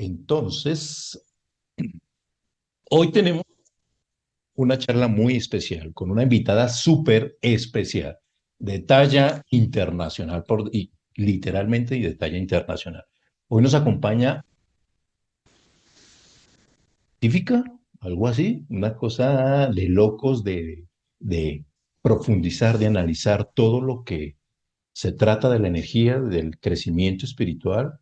Entonces, hoy tenemos una charla muy especial con una invitada súper especial, de talla internacional, y literalmente y de talla internacional. Hoy nos acompaña científica, algo así, una cosa de locos de profundizar, de analizar todo lo que se trata de la energía, del crecimiento espiritual,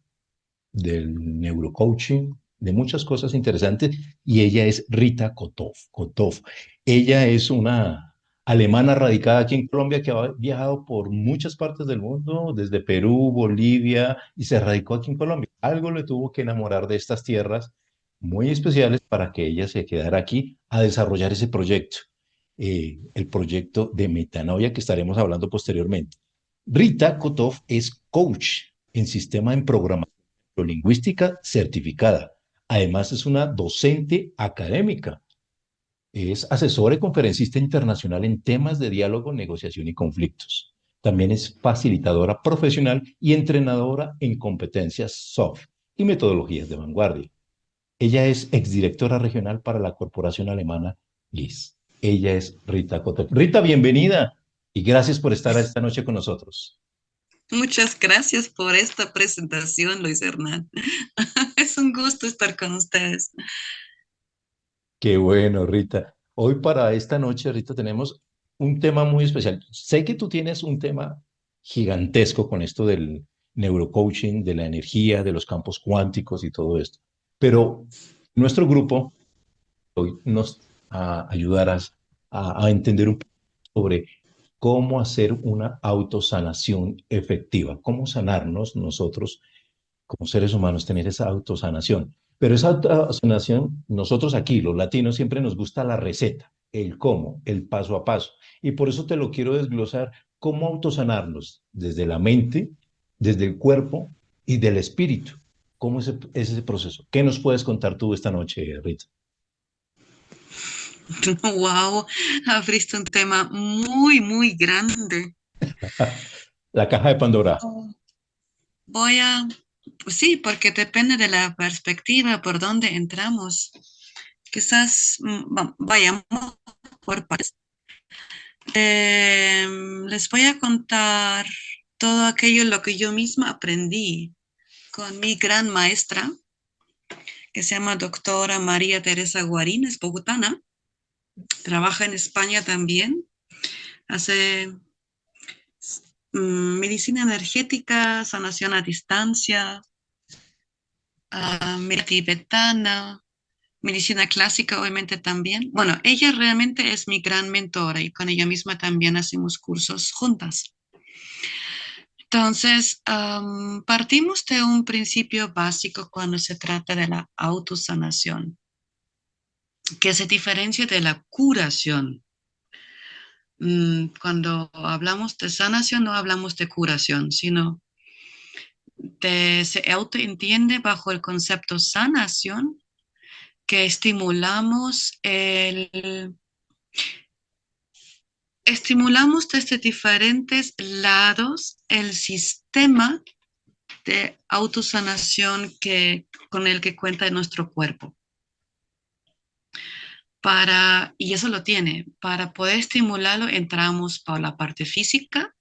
del neurocoaching, de muchas cosas interesantes, y ella es Rita Kotov. Kotov. Ella es una alemana radicada aquí en Colombia que ha viajado por muchas partes del mundo, desde Perú, Bolivia, y se radicó aquí en Colombia. Algo le tuvo que enamorar de estas tierras muy especiales para que ella se quedara aquí a desarrollar ese proyecto, el proyecto de metanoia que estaremos hablando posteriormente. Rita Kotov es coach en sistema en programación lingüística certificada. Además, es una docente académica. Es asesora y conferencista internacional en temas de diálogo, negociación y conflictos. También es facilitadora profesional y entrenadora en competencias soft y metodologías de vanguardia. Ella es exdirectora regional para la corporación alemana GIS. Ella es Rita Kotek. Rita, bienvenida y gracias por estar esta noche con nosotros. Muchas gracias por esta presentación, Luis Hernán. Es un gusto estar con ustedes. Qué bueno, Rita. Hoy para esta noche, Rita, tenemos un tema muy especial. Sé que tú tienes un tema gigantesco con esto del neurocoaching, de la energía, de los campos cuánticos y todo esto, pero nuestro grupo hoy nos ayudarás a entender un poco sobre cómo hacer una autosanación efectiva, cómo sanarnos nosotros como seres humanos, tener esa autosanación. Pero esa autosanación, nosotros aquí, los latinos, siempre nos gusta la receta, el cómo, el paso a paso. Y por eso te lo quiero desglosar, cómo autosanarnos desde la mente, desde el cuerpo y del espíritu. ¿Cómo es ese proceso? ¿Qué nos puedes contar tú esta noche, Rita? Wow, abriste un tema muy, muy grande. La caja de Pandora. Oh, Voy a, pues sí, porque depende de la perspectiva por donde entramos. Quizás vayamos por partes. Les voy a contar todo aquello lo que yo misma aprendí con mi gran maestra, que se llama doctora María Teresa Guarín, es bogotana, trabaja en España también, hace medicina energética, sanación a distancia, medicina tibetana, medicina clásica obviamente también. Bueno, ella realmente es mi gran mentora y con ella misma también hacemos cursos juntas. Entonces, partimos de un principio básico cuando se trata de la autosanación, que se diferencia de la curación. Cuando hablamos de sanación, no hablamos de curación, sino se autoentiende bajo el concepto sanación que estimulamos desde diferentes lados el sistema de autosanación con el que cuenta nuestro cuerpo. Y eso lo tiene, para poder estimularlo entramos por la parte física,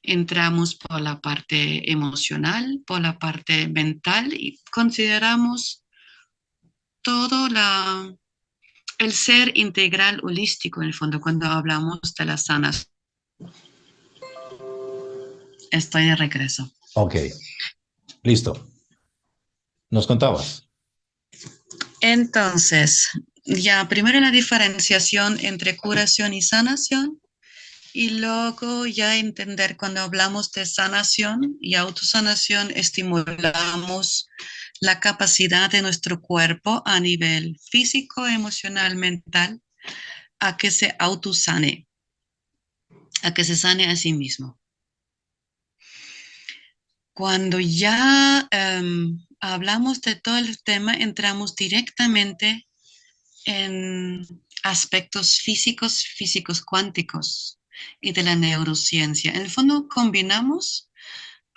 entramos por la parte emocional, por la parte mental y consideramos todo el ser integral holístico en el fondo cuando hablamos de las sanas. Estoy de regreso. Ok, listo. ¿Nos contabas? Entonces, ya primero la diferenciación entre curación y sanación. Y luego ya entender cuando hablamos de sanación y autosanación, estimulamos la capacidad de nuestro cuerpo a nivel físico, emocional, mental, a que se autosane, a que se sane a sí mismo. Cuando ya hablamos de todo el tema, entramos directamente en aspectos físicos, físicos cuánticos y de la neurociencia. En el fondo combinamos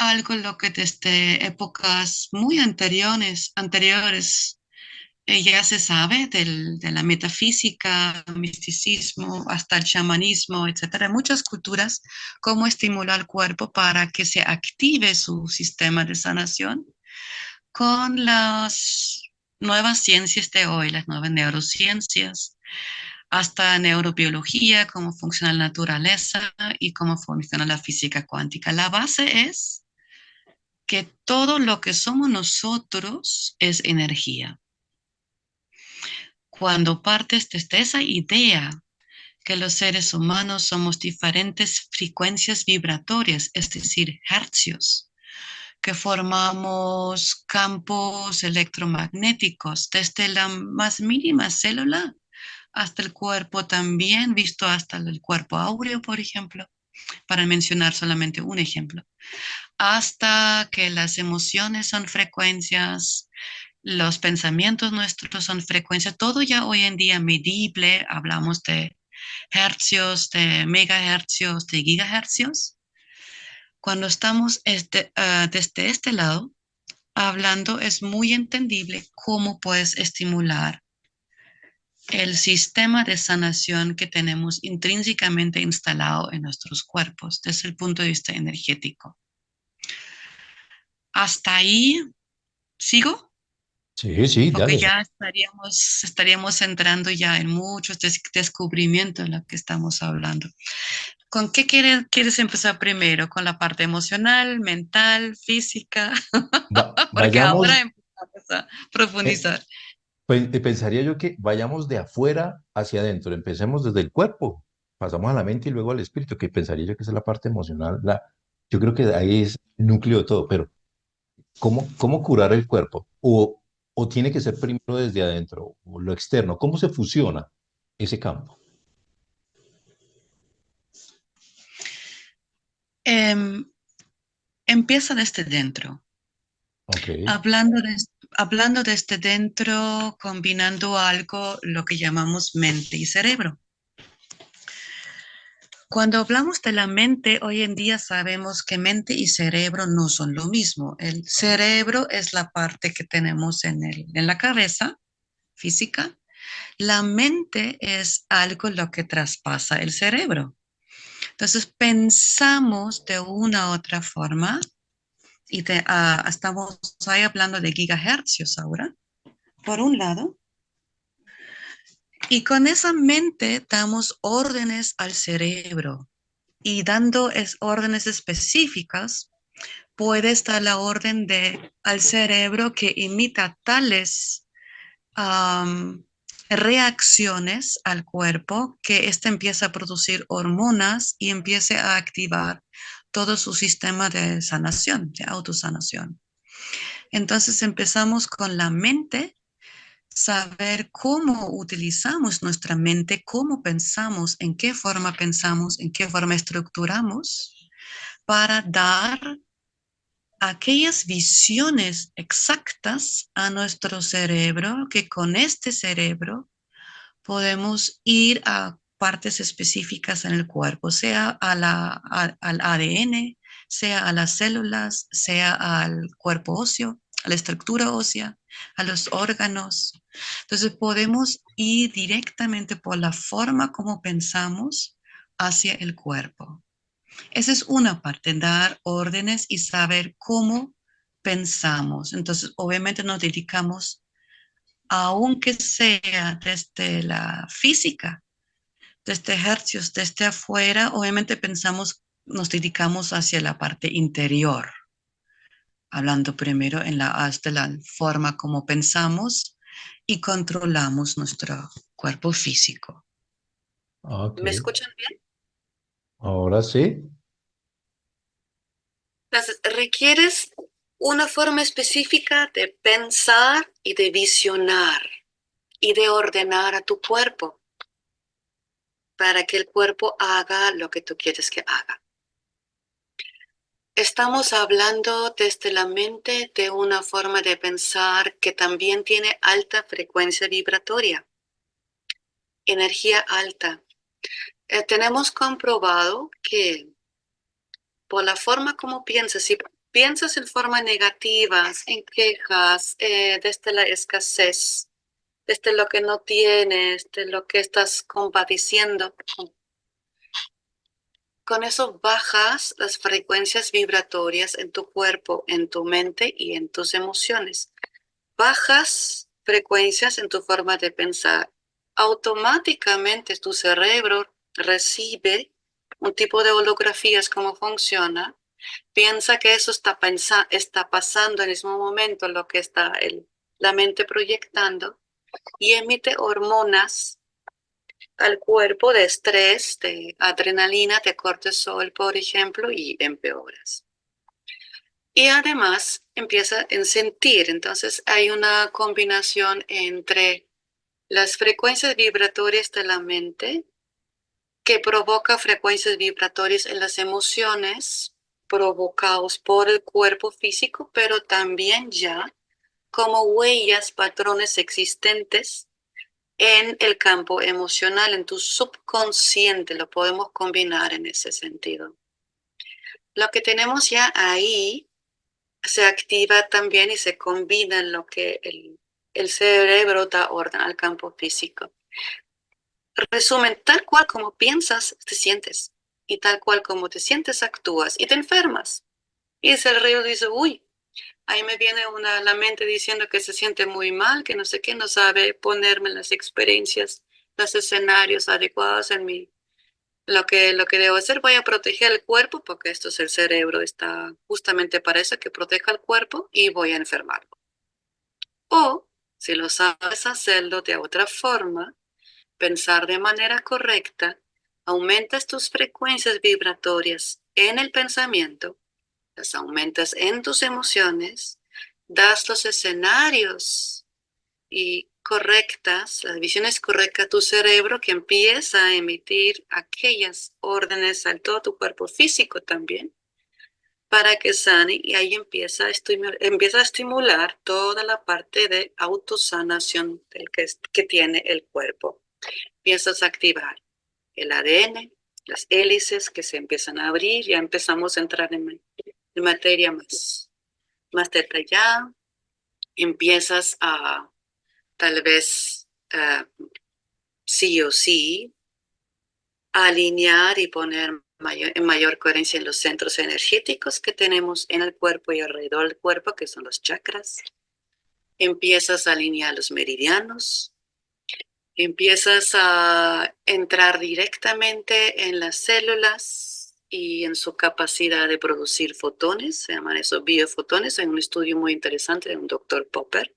algo lo que desde épocas muy anteriores ya se sabe de la metafísica, misticismo, hasta el chamanismo, etcétera, muchas culturas, cómo estimular al cuerpo para que se active su sistema de sanación con las nuevas ciencias de hoy, las nuevas neurociencias, hasta neurobiología, cómo funciona la naturaleza y cómo funciona la física cuántica. La base es que todo lo que somos nosotros es energía. Cuando partes desde esa idea que los seres humanos somos diferentes frecuencias vibratorias, es decir, hercios, que formamos campos electromagnéticos desde la más mínima célula hasta el cuerpo también, visto hasta el cuerpo áureo, por ejemplo, para mencionar solamente un ejemplo, hasta que las emociones son frecuencias, los pensamientos nuestros son frecuencias, todo ya hoy en día medible, hablamos de hercios, de megahercios, de gigahercios. Cuando estamos desde este lado, hablando, es muy entendible cómo puedes estimular el sistema de sanación que tenemos intrínsecamente instalado en nuestros cuerpos desde el punto de vista energético. Hasta ahí, ¿sigo? Sí, sí, Porque dale. ya estaríamos entrando ya en muchos descubrimientos de lo que estamos hablando. ¿Con qué quieres empezar primero? ¿Con la parte emocional, mental, física? Porque ahora Vayamos, empezamos a eh, profundizar. pensaría yo que vayamos de afuera hacia adentro, empecemos desde el cuerpo, pasamos a la mente y luego al espíritu, que pensaría yo que esa es la parte emocional, yo creo que ahí es el núcleo de todo, pero ¿cómo curar el cuerpo? O tiene que ser primero desde adentro, o lo externo, ¿cómo se fusiona ese campo? Em, Empieza desde dentro. Ok, Hablando, hablando desde dentro, combinando algo, lo que llamamos mente y cerebro. Cuando hablamos de la mente, hoy en día sabemos que mente y cerebro no son lo mismo. El cerebro es la parte que tenemos en la cabeza física. La mente es algo lo que traspasa el cerebro. Entonces pensamos de una u otra forma y estamos ahí hablando de gigahercios ahora, por un lado, y con esa mente damos órdenes al cerebro y dando órdenes específicas, puede estar la orden al cerebro que imita tales um, reacciones al cuerpo que éste empieza a producir hormonas y empiece a activar todo su sistema de sanación, de autosanación. Entonces empezamos con la mente, saber cómo utilizamos nuestra mente, cómo pensamos, en qué forma estructuramos para dar aquellas visiones exactas a nuestro cerebro, que con este cerebro podemos ir a partes específicas en el cuerpo, sea al ADN, sea a las células, sea al cuerpo óseo, a la estructura ósea, a los órganos. Entonces podemos ir directamente por la forma como pensamos hacia el cuerpo. Esa es una parte, dar órdenes y saber cómo pensamos. Entonces, obviamente nos dedicamos, aunque sea desde la física, desde hercios, desde afuera, obviamente pensamos, nos dedicamos hacia la parte interior, hablando primero hasta la forma como pensamos y controlamos nuestro cuerpo físico. ok, ¿Me escuchan bien? ahora sí. Entonces, requieres una forma específica de pensar y de visionar y de ordenar a tu cuerpo para que el cuerpo haga lo que tú quieres que haga. Estamos hablando desde la mente de una forma de pensar que también tiene alta frecuencia vibratoria, energía alta. Tenemos comprobado que por la forma como piensas, piensas en forma negativa, en quejas, desde la escasez, desde lo que no tienes, de lo que estás compadeciendo, con eso bajas las frecuencias vibratorias en tu cuerpo, en tu mente y en tus emociones. Bajas frecuencias en tu forma de pensar. Automáticamente tu cerebro recibe un tipo de holografías, cómo funciona. Piensa que eso está pasando en ese momento, lo que está la mente proyectando, y emite hormonas al cuerpo de estrés, de adrenalina, de cortisol, por ejemplo, y empeoras. Y además empieza a sentir, entonces hay una combinación entre las frecuencias vibratorias de la mente que provoca frecuencias vibratorias en las emociones provocados por el cuerpo físico, pero también ya como huellas, patrones existentes en el campo emocional, en tu subconsciente, lo podemos combinar en ese sentido. Lo que tenemos ya ahí se activa también y se combina en lo que el cerebro da orden al campo físico. Resumen, tal cual como piensas, te sientes. Y tal cual como te sientes, actúas y te enfermas. Y el cerebro dice, uy, ahí me viene la mente diciendo que se siente muy mal, que no sé qué, no sabe ponerme las experiencias, los escenarios adecuados en mí. Lo que debo hacer, voy a proteger el cuerpo, porque esto es el cerebro, está justamente para eso, que proteja el cuerpo, y voy a enfermarlo. O, si lo sabes hacerlo de otra forma, pensar de manera correcta, aumentas tus frecuencias vibratorias en el pensamiento, las aumentas en tus emociones, das los escenarios y correctas, las visiones correctas a tu cerebro, que empieza a emitir aquellas órdenes a todo tu cuerpo físico también, para que sane, y ahí empieza a estimular toda la parte de autosanación que tiene el cuerpo. Empiezas a activar el ADN, las hélices que se empiezan a abrir, ya empezamos a entrar en materia más detallada, empiezas a tal vez sí o sí alinear y poner en mayor coherencia en los centros energéticos que tenemos en el cuerpo y alrededor del cuerpo, que son los chakras. Empiezas a alinear los meridianos, empiezas a entrar directamente en las células y en su capacidad de producir fotones, se llaman esos biofotones. Hay un estudio muy interesante de un doctor Popper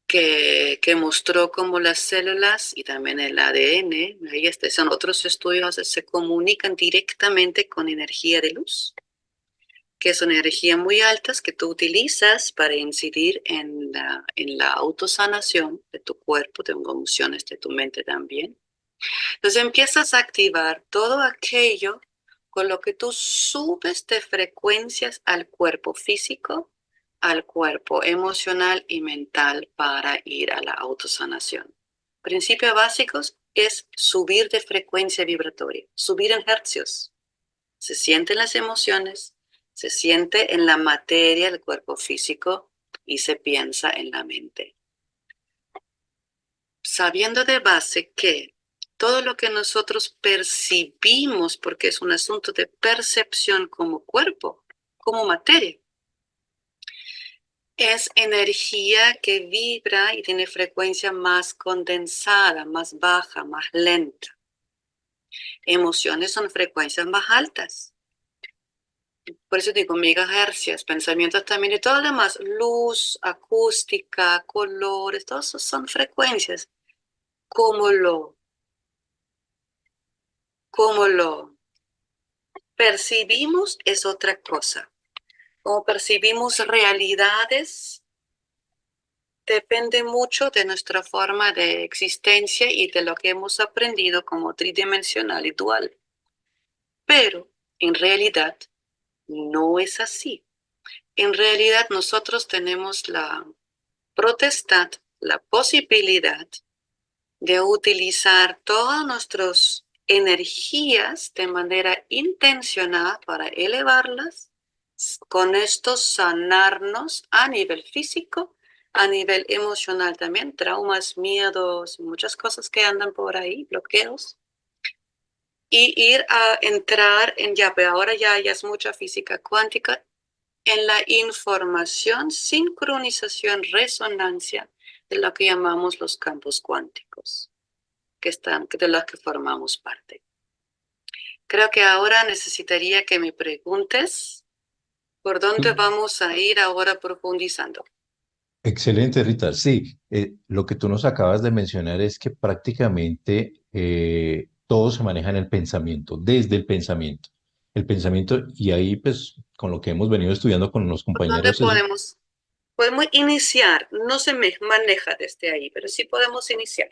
que mostró cómo las células y también el ADN, ahí son otros estudios, se comunican directamente con energía de luz, que son energías muy altas que tú utilizas para incidir en la autosanación de tu cuerpo, de emociones, de tu mente también. Entonces empiezas a activar todo aquello con lo que tú subes de frecuencias al cuerpo físico, al cuerpo emocional y mental, para ir a la autosanación. Principios básicos es subir de frecuencia vibratoria, subir en hercios. Se sienten las emociones, se siente en la materia del cuerpo físico y se piensa en la mente. Sabiendo de base que todo lo que nosotros percibimos, porque es un asunto de percepción como cuerpo, como materia, es energía que vibra y tiene frecuencia más condensada, más baja, más lenta. Emociones son frecuencias más altas. Por eso digo megahercios, pensamientos también y todo lo demás, luz, acústica, colores, todos esos son frecuencias. Como lo percibimos es otra cosa. Como percibimos realidades depende mucho de nuestra forma de existencia y de lo que hemos aprendido como tridimensional y dual. Pero en realidad no es así. En realidad nosotros tenemos la potestad, la posibilidad de utilizar todas nuestras energías de manera intencionada para elevarlas con esto sanarnos a nivel físico, a nivel emocional también, traumas, miedos, muchas cosas que andan por ahí, bloqueos. Y ir a entrar en ya, pero ahora ya es mucha física cuántica, en la información, sincronización, resonancia de lo que llamamos los campos cuánticos, de los que formamos parte. Creo que ahora necesitaría que me preguntes por dónde vamos a ir ahora profundizando. Excelente, Rita. Sí, lo que tú nos acabas de mencionar es que prácticamente todo se maneja en el pensamiento, desde el pensamiento. El pensamiento, y ahí pues con lo que hemos venido estudiando con los ¿Por dónde compañeros es podemos iniciar? No se me maneja desde ahí, pero sí podemos iniciar.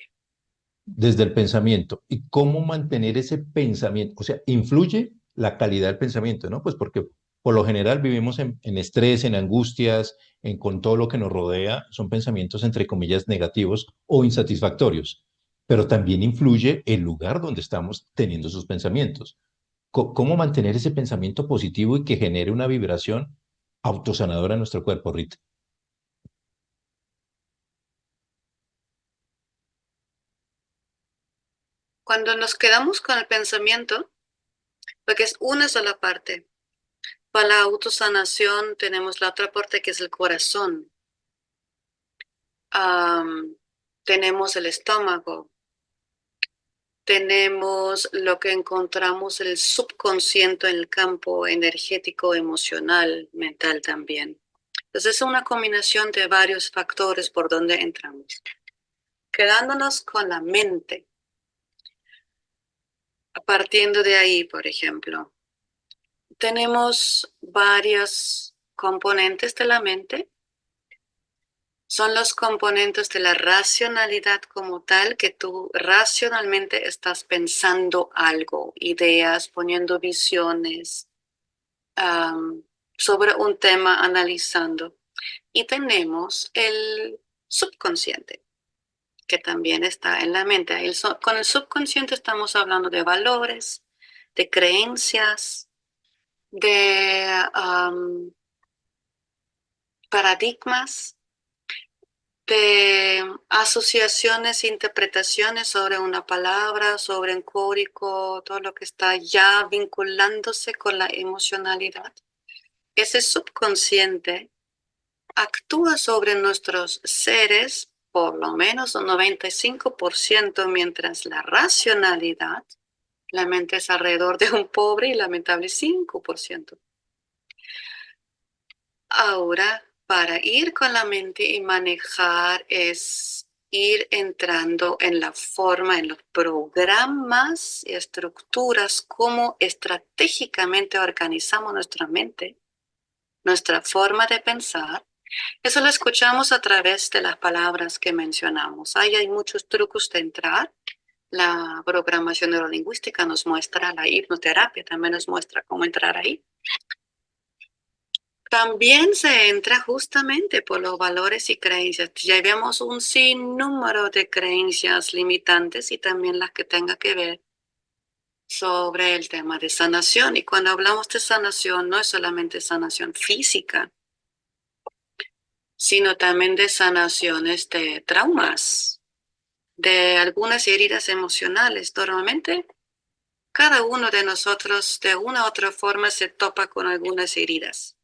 desde el pensamiento. ¿Y cómo mantener ese pensamiento? O sea, influye la calidad del pensamiento, ¿no? Pues porque por lo general vivimos en estrés, en angustias, con todo lo que nos rodea, son pensamientos entre comillas negativos o insatisfactorios, pero también influye el lugar donde estamos teniendo esos pensamientos. ¿Cómo mantener ese pensamiento positivo y que genere una vibración autosanadora en nuestro cuerpo, Rita? Cuando nos quedamos con el pensamiento, porque es una sola parte, para la autosanación tenemos la otra parte que es el corazón. Tenemos el estómago, tenemos lo que encontramos el subconsciente en el campo energético, emocional, mental también. Entonces es una combinación de varios factores por donde entramos. Quedándonos con la mente, partiendo de ahí, por ejemplo, tenemos varios componentes de la mente. Son los componentes de la racionalidad como tal, que tú racionalmente estás pensando algo, ideas, poniendo visiones sobre un tema, analizando. Y tenemos el subconsciente, que también está en la mente. Con el subconsciente estamos hablando de valores, de creencias, de paradigmas, de asociaciones, interpretaciones sobre una palabra, sobre un código, todo lo que está ya vinculándose con la emocionalidad. Ese subconsciente actúa sobre nuestros seres por lo menos un 95%, mientras la racionalidad, la mente es alrededor de un pobre y lamentable 5%. Ahora, para ir con la mente y manejar es ir entrando en la forma, en los programas y estructuras, cómo estratégicamente organizamos nuestra mente, nuestra forma de pensar. Eso lo escuchamos a través de las palabras que mencionamos. Ahí hay muchos trucos de entrar. La programación neurolingüística nos muestra, la hipnoterapia también nos muestra cómo entrar ahí. También se entra justamente por los valores y creencias. Ya vemos un sinnúmero de creencias limitantes y también las que tengan que ver sobre el tema de sanación. Y cuando hablamos de sanación, no es solamente sanación física, sino también de sanaciones de traumas, de algunas heridas emocionales. Normalmente, cada uno de nosotros de una u otra forma se topa con algunas heridas.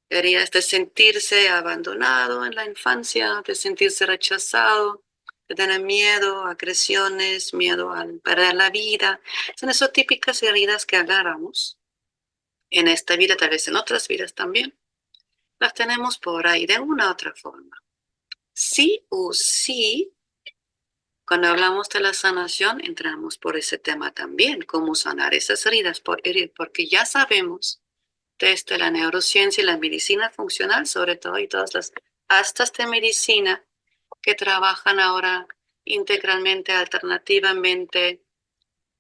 Heridas de sentirse abandonado en la infancia, de sentirse rechazado, de tener miedo, agresiones, miedo a perder la vida. Son esas típicas heridas que agarramos en esta vida, tal vez en otras vidas también. Las tenemos por ahí de una u otra forma. Sí o sí, cuando hablamos de la sanación, entramos por ese tema también, cómo sanar esas heridas, porque ya sabemos desde la neurociencia y la medicina funcional, sobre todo, y todas las astas de medicina que trabajan ahora integralmente, alternativamente,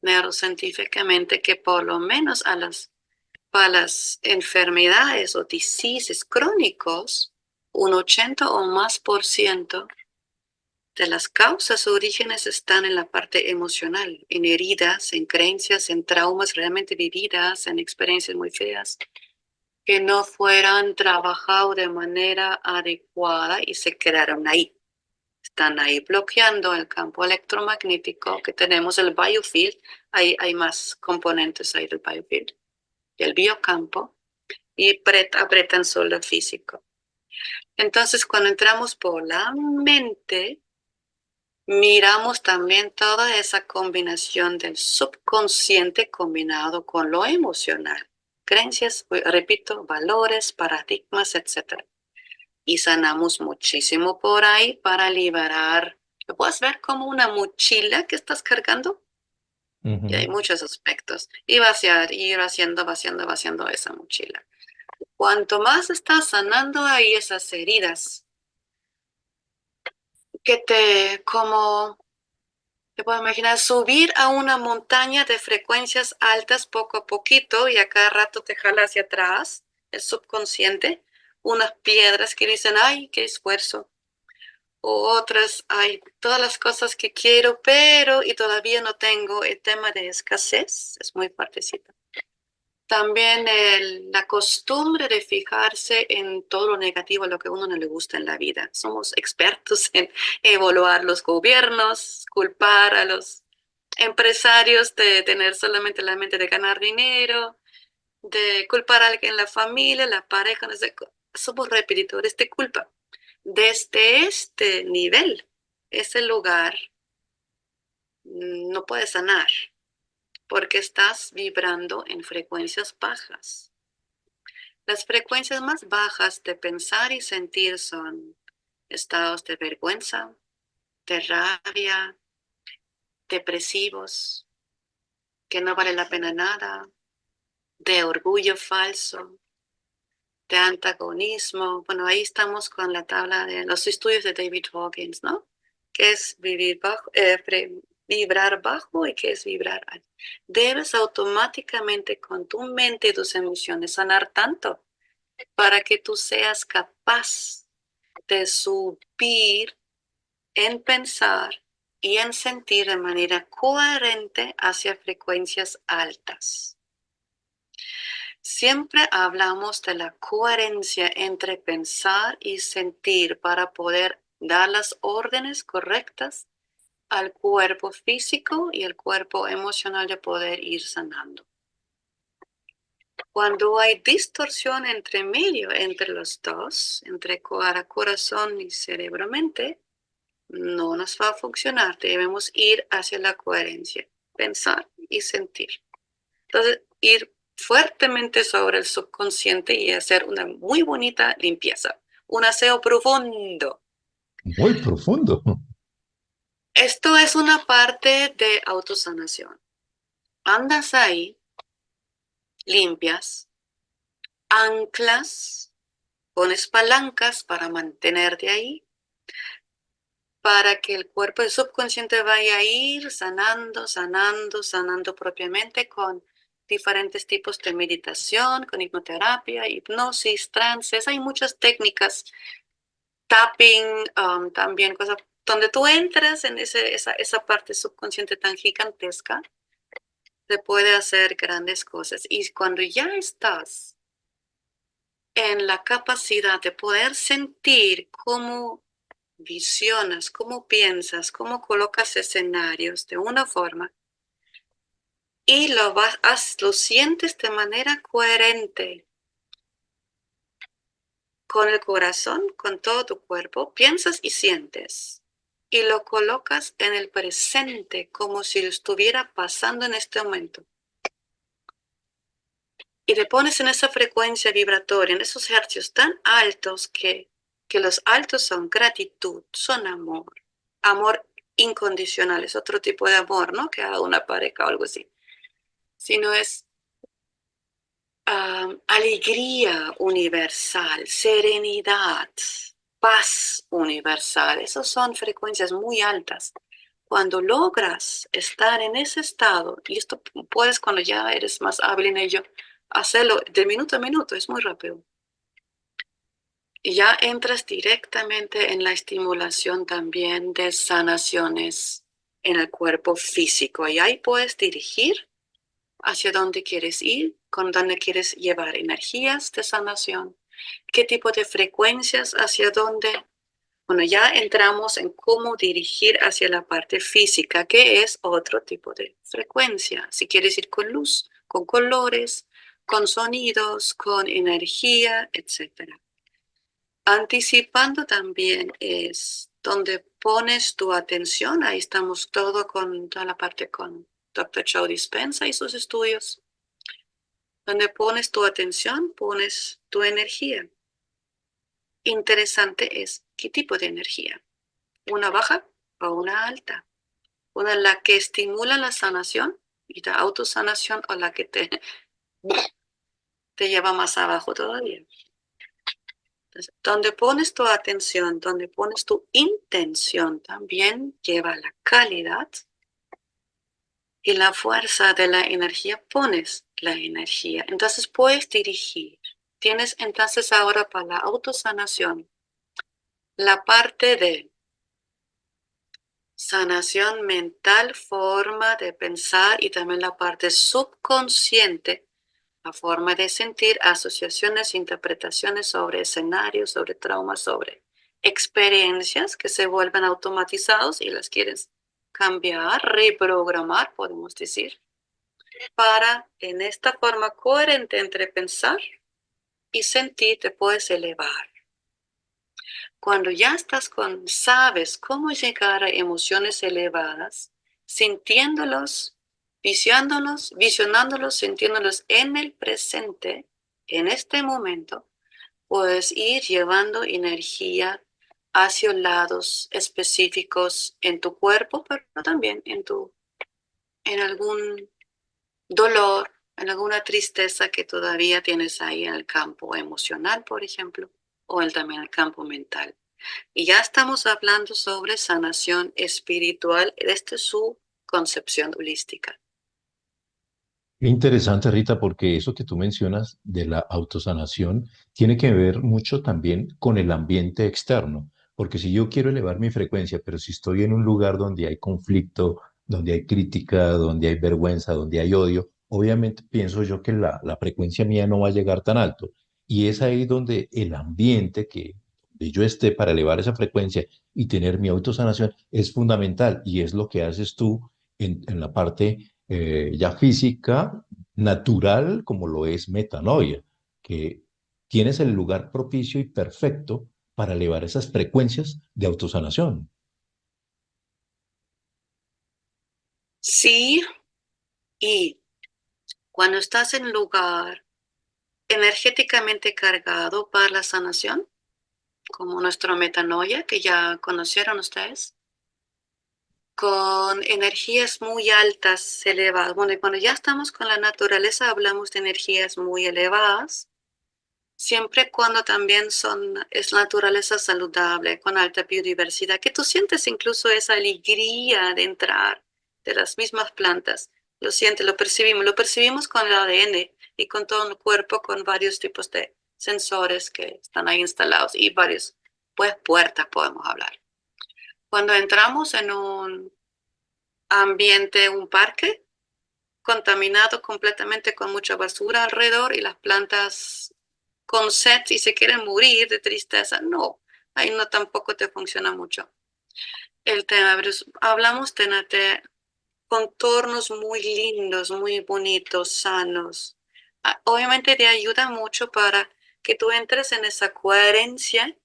neurocientíficamente, que por lo menos para las enfermedades o diseases crónicos, un 80 o más por ciento de las causas o orígenes están en la parte emocional, en heridas, en creencias, en traumas realmente vividas, en experiencias muy feas. que no fueran trabajados de manera adecuada y se quedaron ahí. Están ahí bloqueando el campo electromagnético que tenemos, el biofield. Hay más componentes ahí del biofield, del biocampo, y apretan solo el físico. Entonces, cuando entramos por la mente, miramos también toda esa combinación del subconsciente combinado con lo emocional. Creencias, repito, valores, paradigmas, etc. Y sanamos muchísimo por ahí para liberar. ¿Lo puedes ver como una mochila que estás cargando? Y hay muchos aspectos. Y vaciar, ir vaciando esa mochila. Cuanto más estás sanando ahí esas heridas, como te puedo imaginar, subir a una montaña de frecuencias altas poco a poquito y a cada rato te jala hacia atrás, el subconsciente, unas piedras que dicen, ay, qué esfuerzo, o otras, hay todas las cosas que quiero, pero y todavía no tengo. El tema de escasez es muy fuertecito. También la costumbre de fijarse en todo lo negativo, lo que a uno no le gusta en la vida. Somos expertos en evaluar los gobiernos, culpar a los empresarios de tener solamente la mente de ganar dinero, de culpar a alguien en la familia, la pareja. No sé, somos repetidores de culpa. Desde este nivel, ese lugar no puede sanar porque estás vibrando en frecuencias bajas. Las frecuencias más bajas de pensar y sentir son estados de vergüenza, de rabia, depresivos, que no vale la pena nada, de orgullo falso, de antagonismo. Bueno, ahí estamos con la tabla de los estudios de David Hawkins, ¿no? ¿Qué es vibrar bajo y qué es vibrar alto? Debes automáticamente con tu mente y tus emociones sanar tanto para que tú seas capaz de subir en pensar y en sentir de manera coherente hacia frecuencias altas. Siempre hablamos de la coherencia entre pensar y sentir para poder dar las órdenes correctas al cuerpo físico y al cuerpo emocional de poder ir sanando. Cuando hay distorsión entre medio, entre los dos, entre corazón y cerebro-mente, no nos va a funcionar. Debemos ir hacia la coherencia, pensar y sentir. Entonces, ir fuertemente sobre el subconsciente y hacer una muy bonita limpieza, un aseo profundo. Muy profundo. Esto es una parte de autosanación. Andas ahí, limpias, anclas, pones palancas para mantenerte ahí, para que el cuerpo, el subconsciente vaya a ir sanando propiamente con diferentes tipos de meditación, con hipnoterapia, hipnosis, trances. Hay muchas técnicas, tapping, también cosas donde tú entras en esa parte subconsciente tan gigantesca, se puede hacer grandes cosas. Y cuando ya estás en la capacidad de poder sentir cómo visionas, cómo piensas, cómo colocas escenarios de una forma y lo sientes de manera coherente con el corazón, con todo tu cuerpo, piensas y sientes y lo colocas en el presente como si estuviera pasando en este momento. Y te pones en esa frecuencia vibratoria, en esos hercios tan altos que los altos son gratitud, son amor, amor incondicional, es otro tipo de amor, ¿no? Que a una pareja o algo así. Sino es alegría universal, serenidad, paz universal. Esas son frecuencias muy altas. Cuando logras estar en ese estado, y esto puedes cuando ya eres más hábil en ello, hacerlo de minuto a minuto, es muy rápido. Y ya entras directamente en la estimulación también de sanaciones en el cuerpo físico. Y ahí puedes dirigir hacia dónde quieres ir, con dónde quieres llevar energías de sanación, qué tipo de frecuencias, hacia dónde. Bueno, ya entramos en cómo dirigir hacia la parte física, que es otro tipo de frecuencia. Si quieres ir con luz, con colores, con sonidos, con energía, etc. Anticipando también es donde pones tu atención. Ahí estamos todo con toda la parte con Dr. Joe Dispenza y sus estudios. Donde pones tu atención, pones tu energía. Interesante es qué tipo de energía. Una baja o una alta. Una la que estimula la sanación y la autosanación, o la que te lleva más abajo todavía. Entonces, donde pones tu atención, donde pones tu intención, también lleva la calidad y la fuerza de la energía, pones la energía. Entonces puedes dirigir. Tienes entonces ahora para la autosanación la parte de sanación mental, forma de pensar, y también la parte subconsciente, la forma de sentir, asociaciones, interpretaciones sobre escenarios, sobre traumas, sobre experiencias que se vuelven automatizados y las quieres cambiar, reprogramar, podemos decir, para en esta forma coherente entre pensar y sentir te puedes elevar. Cuando ya estás sabes cómo llegar a emociones elevadas, sintiéndolos, visionándolos, sintiéndolos en el presente, en este momento, puedes ir llevando energía hacia lados específicos en tu cuerpo, pero también en algún dolor, en alguna tristeza que todavía tienes ahí en el campo emocional, por ejemplo, o también en el campo mental. Y ya estamos hablando sobre sanación espiritual desde su concepción holística. Interesante, Rita, porque eso que tú mencionas de la autosanación tiene que ver mucho también con el ambiente externo, porque si yo quiero elevar mi frecuencia, pero si estoy en un lugar donde hay conflicto, donde hay crítica, donde hay vergüenza, donde hay odio, obviamente pienso yo que la frecuencia mía no va a llegar tan alto. Y es ahí donde el ambiente que yo esté para elevar esa frecuencia y tener mi autosanación es fundamental, y es lo que haces tú en la parte ya física, natural, como lo es metanoia, que tienes el lugar propicio y perfecto para elevar esas frecuencias de autosanación. Sí, y cuando estás en un lugar energéticamente cargado para la sanación, como nuestro metanoia, que ya conocieron ustedes, con energías muy altas, elevadas. Bueno, y cuando ya estamos con la naturaleza, hablamos de energías muy elevadas, siempre cuando también es naturaleza saludable, con alta biodiversidad, que tú sientes incluso esa alegría de entrar de las mismas plantas. Lo sientes, lo percibimos con el ADN y con todo el cuerpo, con varios tipos de sensores que están ahí instalados y varios, pues, puertas podemos hablar. Cuando entramos en un ambiente, un parque, contaminado completamente con mucha basura alrededor y las plantas con sed y se quieren morir de tristeza, no, ahí no tampoco te funciona mucho. El tema, hablamos de contornos muy lindos, muy bonitos, sanos. Obviamente te ayuda mucho para que tú entres en esa coherencia,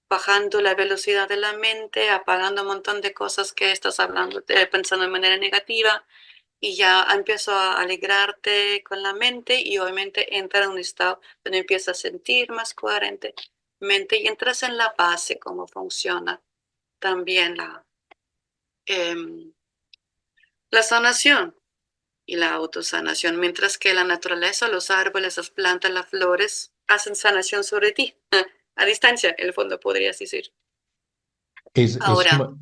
bajando la velocidad de la mente, apagando un montón de cosas que estás hablando, pensando de manera negativa, y ya empiezo a alegrarte con la mente y obviamente entra en un estado donde empiezas a sentir más coherentemente y entras en la base, cómo funciona también la sanación y la autosanación, mientras que la naturaleza, los árboles, las plantas, las flores hacen sanación sobre ti, a distancia, en el fondo podrías decir. Es Ahora,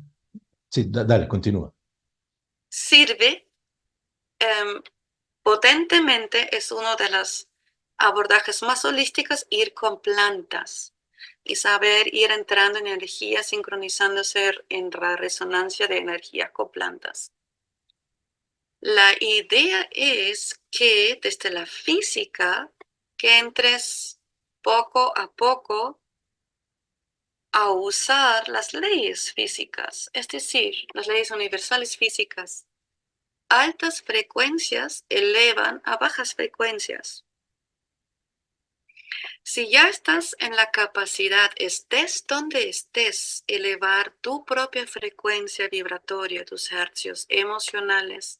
sí, dale, continúa. sirve potentemente, es uno de los abordajes más holísticos, ir con plantas y saber ir entrando en energía, sincronizándose en la resonancia de energía con plantas. La idea es que desde la física, que entres poco a poco a usar las leyes físicas, es decir, las leyes universales físicas. Altas frecuencias elevan a bajas frecuencias. Si ya estás en la capacidad, estés donde estés, elevar tu propia frecuencia vibratoria, tus hercios emocionales,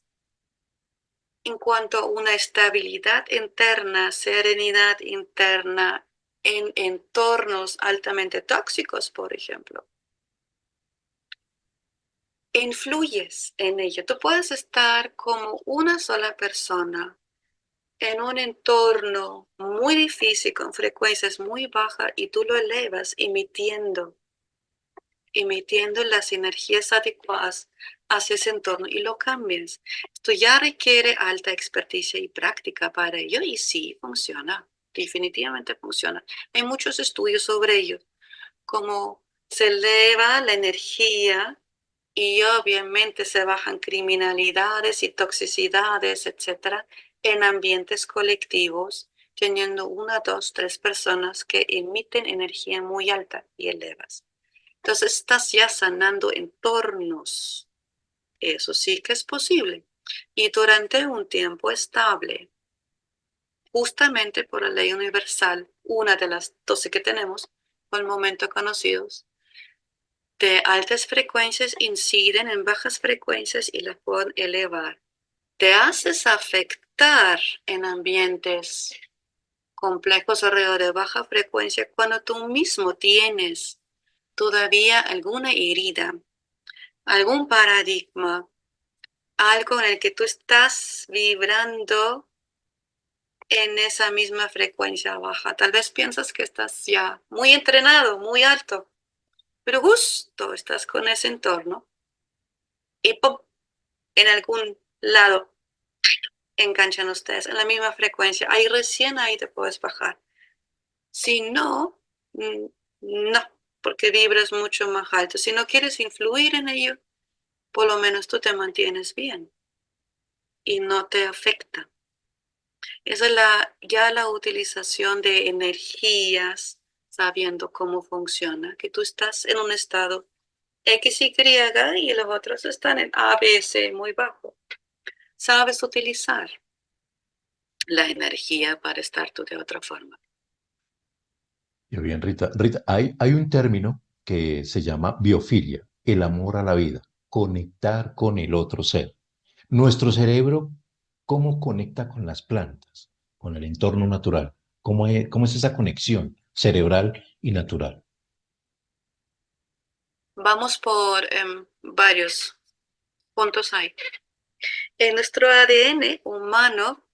en cuanto a una estabilidad interna, serenidad interna en entornos altamente tóxicos, por ejemplo, influyes en ello. Tú puedes estar como una sola persona en un entorno muy difícil, con frecuencias muy bajas, y tú lo elevas emitiendo las energías adecuadas hacia ese entorno y lo cambias. Esto ya requiere alta experticia y práctica para ello, y sí, funciona, definitivamente funciona. Hay muchos estudios sobre ello, cómo se eleva la energía y obviamente se bajan criminalidades y toxicidades, etcétera, en ambientes colectivos, teniendo una, dos, tres personas que emiten energía muy alta y elevas. Entonces estás ya sanando entornos. Eso sí que es posible. Y durante un tiempo estable, justamente por la ley universal, una de las 12 que tenemos, por el momento conocidos, de altas frecuencias inciden en bajas frecuencias y las pueden elevar. Te haces afectar en ambientes complejos alrededor de baja frecuencia cuando tú mismo tienes todavía alguna herida, algún paradigma, algo en el que tú estás vibrando en esa misma frecuencia baja. Tal vez piensas que estás ya muy entrenado, muy alto, pero justo estás con ese entorno y ¡pum! En algún lado enganchan ustedes en la misma frecuencia. Ahí recién ahí te puedes bajar. Si no, no, porque vibras mucho más alto. Si no quieres influir en ello, por lo menos tú te mantienes bien y no te afecta. Esa es ya la utilización de energías, sabiendo cómo funciona, que tú estás en un estado X, Y y los otros están en A, B, C, muy bajo. Sabes utilizar la energía para estar tú de otra forma. Yo bien, Rita. Rita, hay un término que se llama biofilia, el amor a la vida, conectar con el otro ser. Nuestro cerebro, ¿cómo conecta con las plantas, con el entorno natural? ¿Cómo es esa conexión cerebral y natural? Vamos por varios puntos ahí. En nuestro ADN humano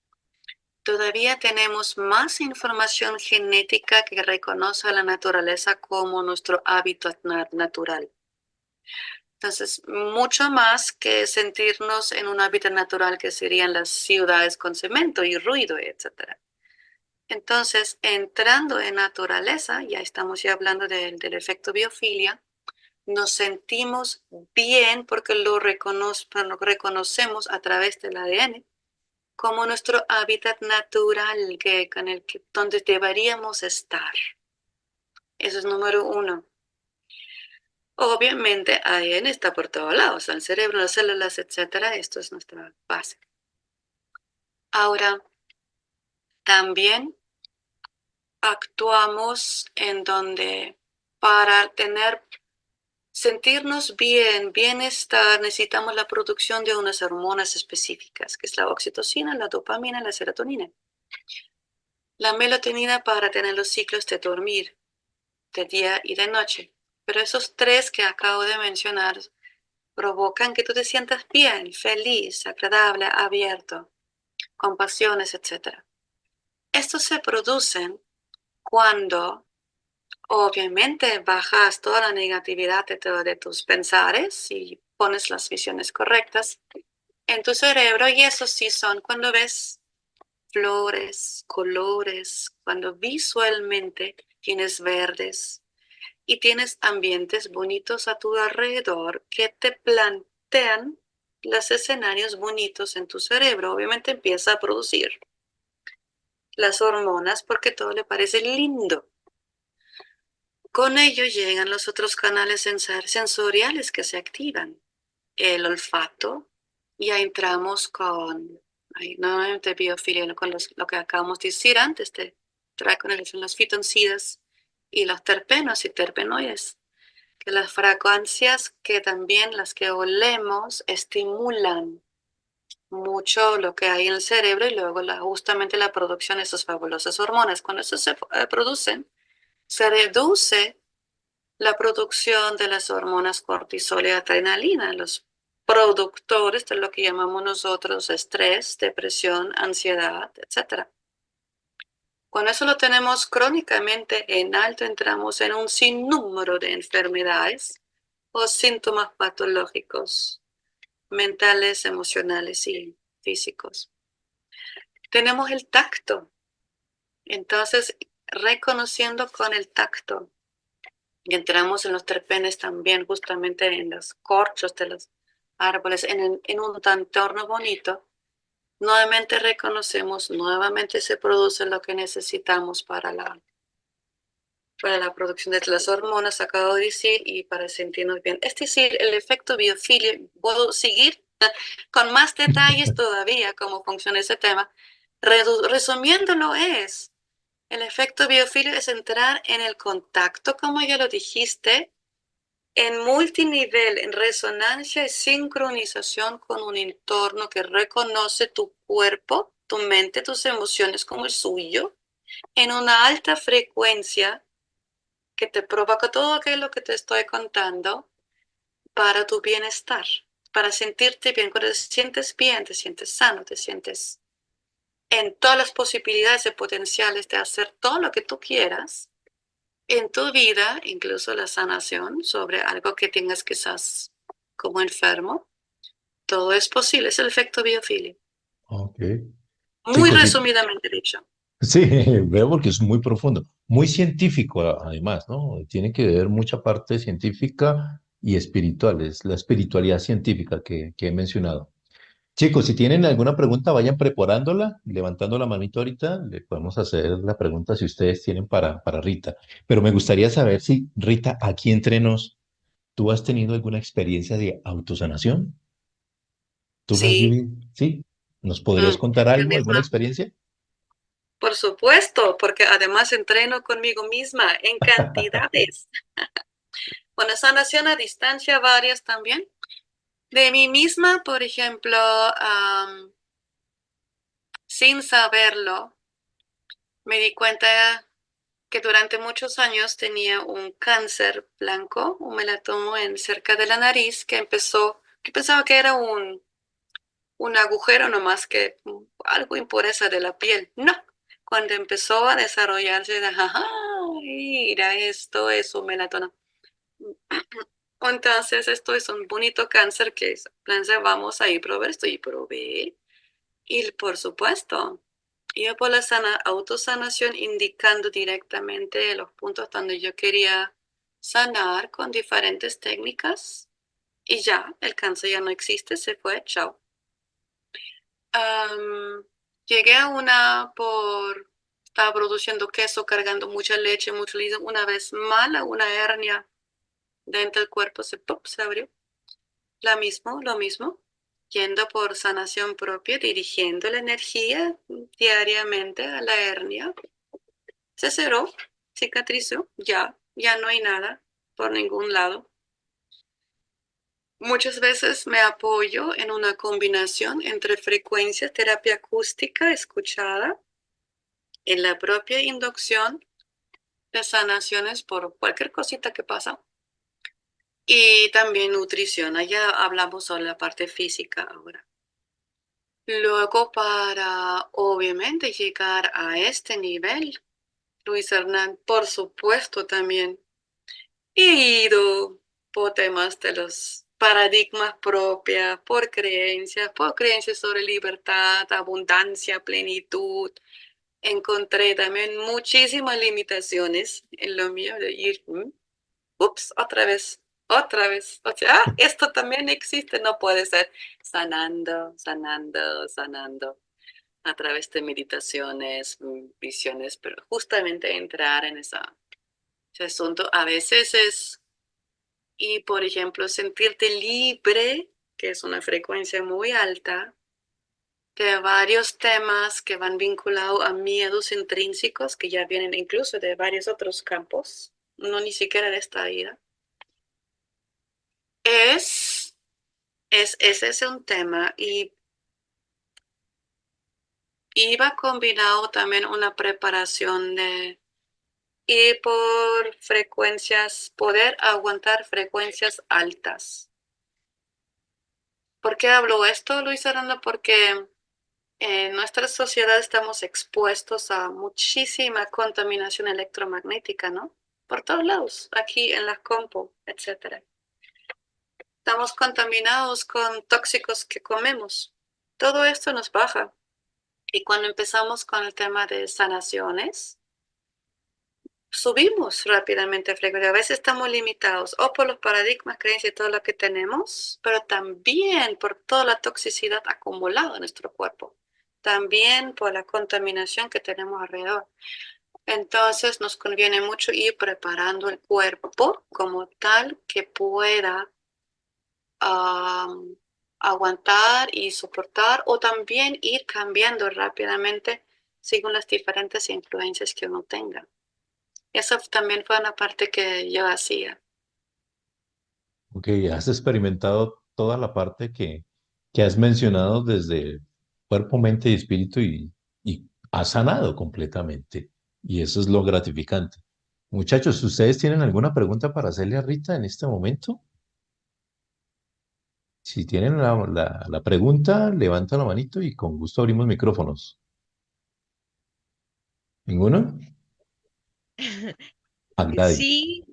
todavía tenemos más información genética que reconoce a la naturaleza como nuestro hábitat natural. Entonces, mucho más que sentirnos en un hábitat natural que serían las ciudades con cemento y ruido, etc. Entonces, entrando en naturaleza, ya estamos ya hablando del efecto biofilia, nos sentimos bien porque lo reconocemos a través del ADN como nuestro hábitat natural donde deberíamos estar. Eso es número uno. Obviamente, ADN está por todos lados, el cerebro, las células, etcétera. Esto es nuestra base. Ahora, también actuamos en donde para sentirnos bien, bienestar, necesitamos la producción de unas hormonas específicas, que es la oxitocina, la dopamina y la serotonina. La melatonina para tener los ciclos de dormir, de día y de noche. Pero esos tres que acabo de mencionar provocan que tú te sientas bien, feliz, agradable, abierto, con pasiones, etc. Estos se producen cuando obviamente bajas toda la negatividad de tus pensares y pones las visiones correctas en tu cerebro, y esos sí son cuando ves flores, colores, cuando visualmente tienes verdes y tienes ambientes bonitos a tu alrededor que te plantean los escenarios bonitos en tu cerebro. Obviamente empieza a producir las hormonas porque todo le parece lindo. Con ello llegan los otros canales sensoriales que se activan. El olfato, ya entramos con, ahí, nuevamente biofilia, con lo que acabamos de decir antes, de con los fitoncidas y los terpenos y terpenoides, que las fragancias que también las que olemos estimulan mucho lo que hay en el cerebro y luego justamente la producción de esas fabulosas hormonas. Cuando eso se producen, se reduce la producción de las hormonas cortisol y adrenalina, los productores de lo que llamamos nosotros estrés, depresión, ansiedad, etcétera. Cuando eso lo tenemos crónicamente en alto, entramos en un sinnúmero de enfermedades o síntomas patológicos, mentales, emocionales y físicos. Tenemos el tacto. Entonces, reconociendo con el tacto, y entramos en los terpenes también, justamente en los corchos de los árboles, en un entorno bonito, nuevamente reconocemos, nuevamente se produce lo que necesitamos para la producción de las hormonas, acabo de decir, y para sentirnos bien. Es decir, el efecto biofilia, puedo seguir con más detalles todavía cómo funciona ese tema. Resumiéndolo es, el efecto biofilia es entrar en el contacto, como ya lo dijiste, en multinivel, en resonancia y sincronización con un entorno que reconoce tu cuerpo, tu mente, tus emociones como el suyo, en una alta frecuencia que te provoca todo aquello que te estoy contando para tu bienestar, para sentirte bien. Cuando te sientes bien, te sientes sano, te sientes en todas las posibilidades y potenciales de hacer todo lo que tú quieras en tu vida, incluso la sanación sobre algo que tengas quizás como enfermo. Todo es posible, es el efecto biofilia. Ok. Muy Chicos, sí, resumidamente dicho. sí, veo porque es muy profundo, muy científico además, ¿no? Tiene que ver mucha parte científica y espiritual, es la espiritualidad científica que he mencionado. Chicos, si tienen alguna pregunta, vayan preparándola, levantando la manito ahorita, le podemos hacer la pregunta si ustedes tienen para Rita. Pero me gustaría saber si, Rita, aquí entre nos, ¿tú has tenido alguna experiencia de autosanación? ¿Tú la has Sí, vivido? ¿Sí? ¿Nos podrías contar yo algo, alguna misma. experiencia? Por supuesto, porque además entreno conmigo misma en cantidades. Bueno, sanación a distancia, varias también. De mí misma, por ejemplo, sin saberlo, me di cuenta que durante muchos años tenía un cáncer blanco, un melanoma en cerca de la nariz que pensaba que era un agujero nomás, que algo impureza de la piel. No, cuando empezó a desarrollarse, ajá, mira, esto es un melanoma. Entonces, esto es un bonito cáncer que vamos a ir probar esto y probé. Y por supuesto, yo por la autosanación indicando directamente los puntos donde yo quería sanar con diferentes técnicas y ya, el cáncer ya no existe, se fue, chao. Am, Llegué a estaba produciendo queso, cargando mucha leche, mucho líquido, una vez mala, una hernia dentro del cuerpo, ¡pop! Se abrió. Lo mismo, yendo por sanación propia, dirigiendo la energía diariamente a la hernia. Se cerró, cicatrizó, ya no hay nada por ningún lado. Muchas veces me apoyo en una combinación entre frecuencia, terapia acústica escuchada, en la propia inducción de sanaciones por cualquier cosita que pasa, y también nutrición. Allá hablamos sobre la parte física ahora. Luego, para obviamente llegar a este nivel, Luis Hernán, por supuesto también he ido por temas de los paradigmas propios, por creencias sobre libertad, abundancia, plenitud. Encontré también muchísimas limitaciones en lo mío de ir, ups, otra vez. otra vez. O sea, esto también existe, no puede ser. Sanando, sanando, sanando. A través de meditaciones, visiones, pero justamente entrar en ese asunto a veces es, y por ejemplo, sentirte libre, que es una frecuencia muy alta, de varios temas que van vinculados a miedos intrínsecos que ya vienen incluso de varios otros campos, no ni siquiera de esta vida. Es, ese es un tema y iba combinado también una preparación de ir por frecuencias, poder aguantar frecuencias altas. ¿Por qué hablo esto, Luis Aranda? Porque en nuestra sociedad estamos expuestos a muchísima contaminación electromagnética, ¿no? Por todos lados, aquí en las compu, etcétera. Estamos contaminados con tóxicos que comemos. Todo esto nos baja. Y cuando empezamos con el tema de sanaciones, subimos rápidamente a frecuencia. A veces estamos limitados o por los paradigmas, creencias y todo lo que tenemos, pero también por toda la toxicidad acumulada en nuestro cuerpo. También por la contaminación que tenemos alrededor. Entonces nos conviene mucho ir preparando el cuerpo como tal que pueda aguantar y soportar o también ir cambiando rápidamente según las diferentes influencias que uno tenga. Esa también fue una parte que yo hacía. Ok, has experimentado toda la parte que has mencionado desde cuerpo, mente y espíritu y has sanado completamente. Y eso es lo gratificante. Muchachos, ¿ustedes tienen alguna pregunta para hacerle a Rita en este momento? Si tienen la pregunta, levanta la manito y con gusto abrimos micrófonos. ¿Ninguno? Ah, Gladys. Sí,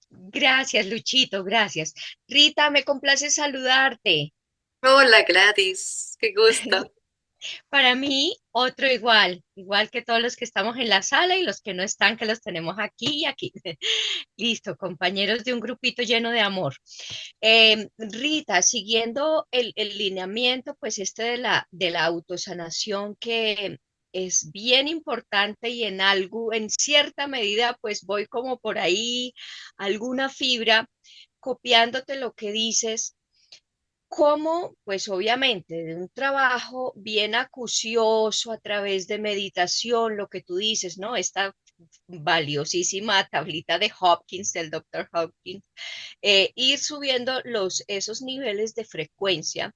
gracias, Luchito, gracias. Rita, me complace saludarte. Hola Gladys, qué gusto. Para mí, otro igual, igual que todos los que estamos en la sala y los que no están, que los tenemos aquí y aquí. Listo, compañeros de un grupito lleno de amor. Rita, siguiendo el lineamiento, pues este de la autosanación que es bien importante y en algo, en cierta medida, pues voy como por ahí, alguna fibra, copiándote lo que dices. Cómo, pues obviamente, de un trabajo bien acucioso a través de meditación, lo que tú dices, ¿no? Esta valiosísima tablita de Hopkins, del doctor Hopkins, ir subiendo esos niveles de frecuencia,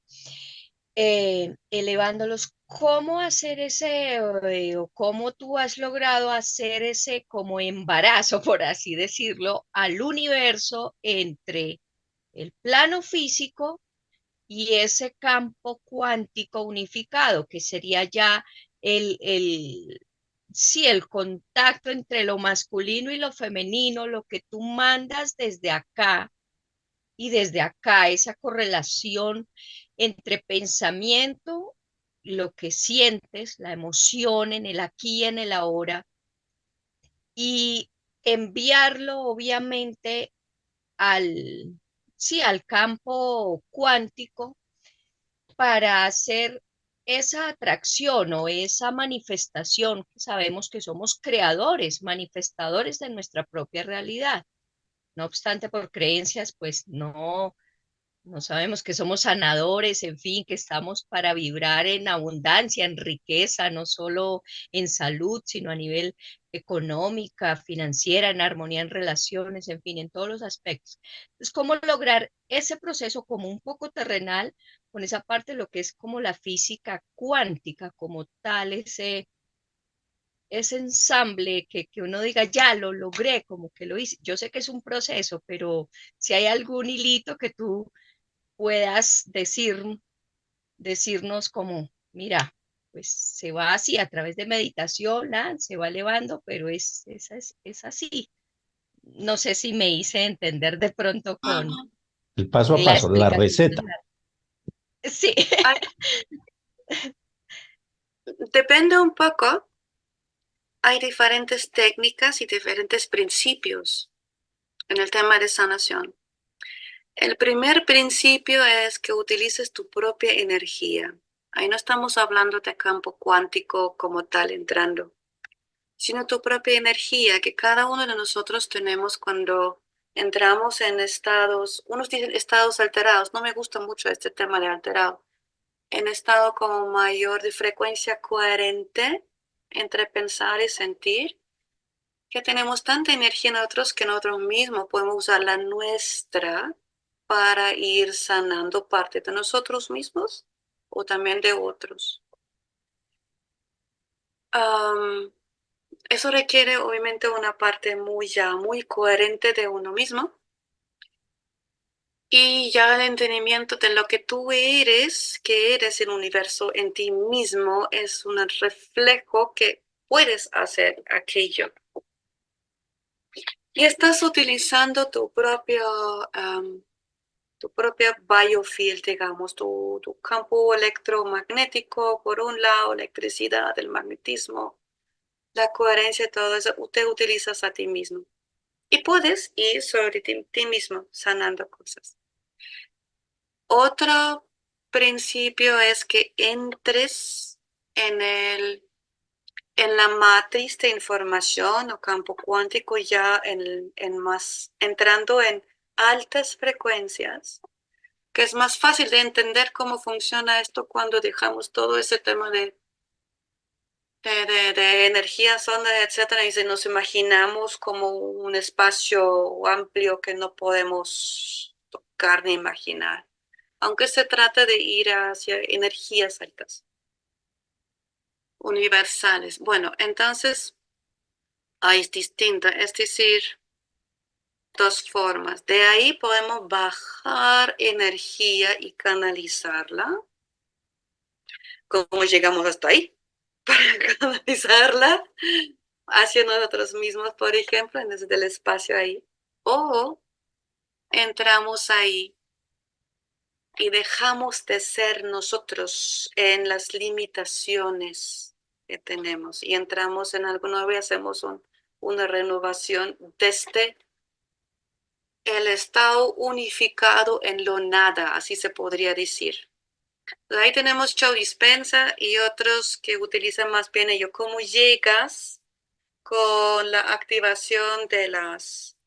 elevándolos. ¿Cómo hacer ese, o cómo tú has logrado hacer ese como embarazo, por así decirlo, al universo entre el plano físico y ese campo cuántico unificado, que sería ya sí, el contacto entre lo masculino y lo femenino, lo que tú mandas desde acá y desde acá, esa correlación entre pensamiento, lo que sientes, la emoción en el aquí y en el ahora, y enviarlo obviamente al, sí, al campo cuántico para hacer esa atracción o esa manifestación que sabemos que somos creadores, manifestadores de nuestra propia realidad. No obstante, por creencias, pues no sabemos que somos sanadores, en fin, que estamos para vibrar en abundancia, en riqueza, no solo en salud, sino a nivel económica, financiera, en armonía en relaciones, en fin, en todos los aspectos. Entonces, ¿cómo lograr ese proceso como un poco terrenal con esa parte de lo que es como la física cuántica, como tal, ese ensamble que uno diga, ya lo logré, como que lo hice? Yo sé que es un proceso, pero si hay algún hilito que tú puedas decirnos como, mira, pues se va así a través de meditación, se va elevando, pero es así. No sé si me hice entender de pronto con Ujú. El paso a la paso, la explicación. receta. Sí, Ay, depende un poco, hay diferentes técnicas y diferentes principios en el tema de sanación. El primer principio es que utilices tu propia energía. Ahí no estamos hablando de campo cuántico como tal entrando, sino tu propia energía que cada uno de nosotros tenemos cuando entramos en estados, unos dicen estados alterados, no me gusta mucho este tema de alterado, en estado como mayor de frecuencia coherente entre pensar y sentir, que tenemos tanta energía en nosotros que nosotros mismos podemos usar la nuestra para ir sanando parte de nosotros mismos o también de otros. Eso requiere obviamente una parte muy coherente de uno mismo y ya el entendimiento de lo que tú eres, que eres el universo en ti mismo, es un reflejo que puedes hacer aquello. Y estás utilizando tu propia biofield, digamos, tu campo electromagnético, por un lado, electricidad, el magnetismo, la coherencia, todo eso, te utilizas a ti mismo. Y puedes ir sobre ti mismo sanando cosas. Otro principio es que entres en la matriz de información o campo cuántico ya entrando en altas frecuencias, que es más fácil de entender cómo funciona esto cuando dejamos todo ese tema de energías, ondas, etcétera, y nos imaginamos como un espacio amplio que no podemos tocar ni imaginar, aunque se trata de ir hacia energías altas, universales. Bueno, entonces es distinta, es decir, dos formas. De ahí podemos bajar energía y canalizarla. ¿Cómo llegamos hasta ahí? Para canalizarla hacia nosotros mismos, por ejemplo, desde el espacio ahí. O entramos ahí y dejamos de ser nosotros en las limitaciones que tenemos y entramos en algo nuevo y hacemos una renovación desde el estado unificado en lo nada, así se podría decir. Ahí tenemos Joe Dispenza y otros que utilizan más bien ello. ¿Cómo llegas con la activación de las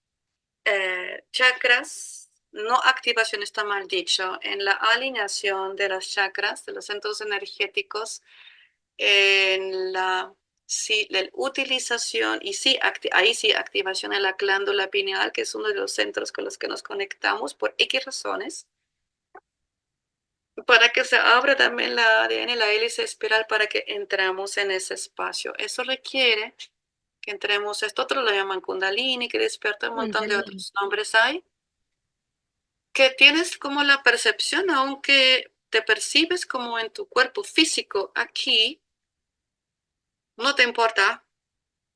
chakras? No activación, está mal dicho. En la alineación de las chakras, de los centros energéticos, en la utilización y sí, ahí sí, activación en la glándula pineal, que es uno de los centros con los que nos conectamos por X razones, para que se abra también la ADN, la hélice espiral, para que entremos en ese espacio. Eso requiere que entremos, esto otro lo llaman Kundalini, que despierta un montón de otros nombres hay, que tienes como la percepción, aunque te percibes como en tu cuerpo físico aquí, no te importa,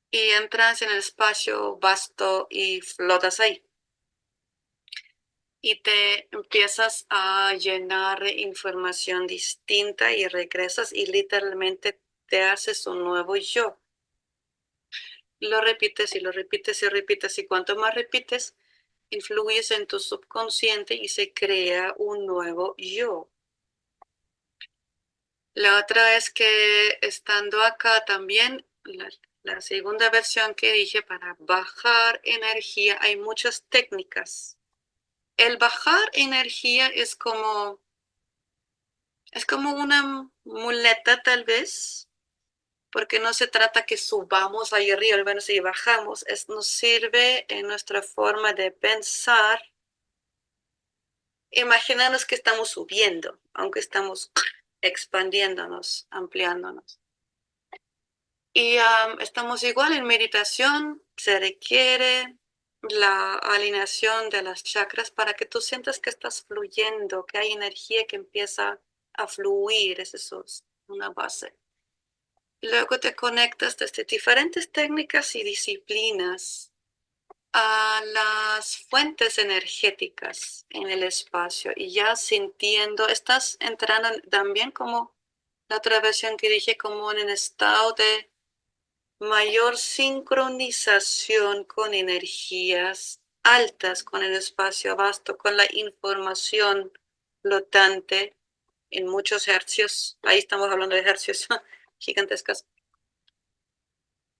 y entras en el espacio vasto y flotas ahí. Y te empiezas a llenar de información distinta y regresas y literalmente te haces un nuevo yo. Lo repites y lo repites y repites y cuanto más repites, influyes en tu subconsciente y se crea un nuevo yo. La otra es que estando acá también, la segunda versión que dije para bajar energía, hay muchas técnicas. El bajar energía es como una muleta tal vez, porque no se trata que subamos ahí arriba, bueno, si bajamos, nos sirve en nuestra forma de pensar. Imaginarnos que estamos subiendo, aunque estamos expandiéndonos, ampliándonos. Y estamos igual en meditación, se requiere la alineación de las chakras para que tú sientas que estás fluyendo, que hay energía que empieza a fluir, eso es una base. Y luego te conectas desde diferentes técnicas y disciplinas a las fuentes energéticas en el espacio y ya sintiendo, estás entrando también como la otra versión que dije, como en el estado de mayor sincronización con energías altas con el espacio vasto, con la información flotante en muchos hercios. Ahí estamos hablando de hercios gigantescos,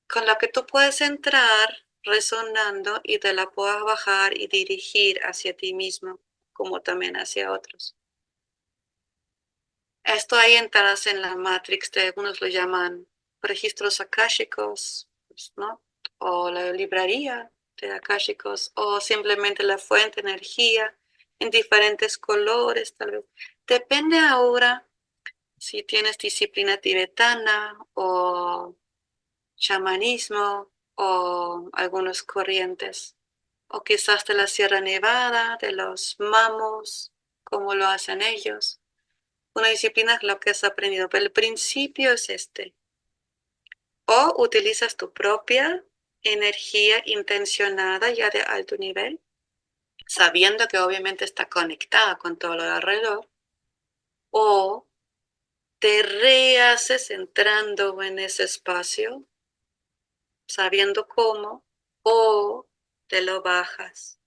con la que tú puedes entrar resonando y te la puedas bajar y dirigir hacia ti mismo, como también hacia otros. Esto ahí entras en la matrix, de algunos lo llaman registros akáshicos, pues, ¿no? O la librería de akáshicos, o simplemente la fuente de energía en diferentes colores, tal vez. Depende ahora si tienes disciplina tibetana o chamanismo o algunas corrientes, o quizás de la Sierra Nevada, de los mamos, como lo hacen ellos. Una disciplina es lo que has aprendido, pero el principio es este. O utilizas tu propia energía intencionada ya de alto nivel, sabiendo que obviamente está conectada con todo lo de alrededor, o te rehaces entrando en ese espacio, sabiendo cómo, o te lo bajas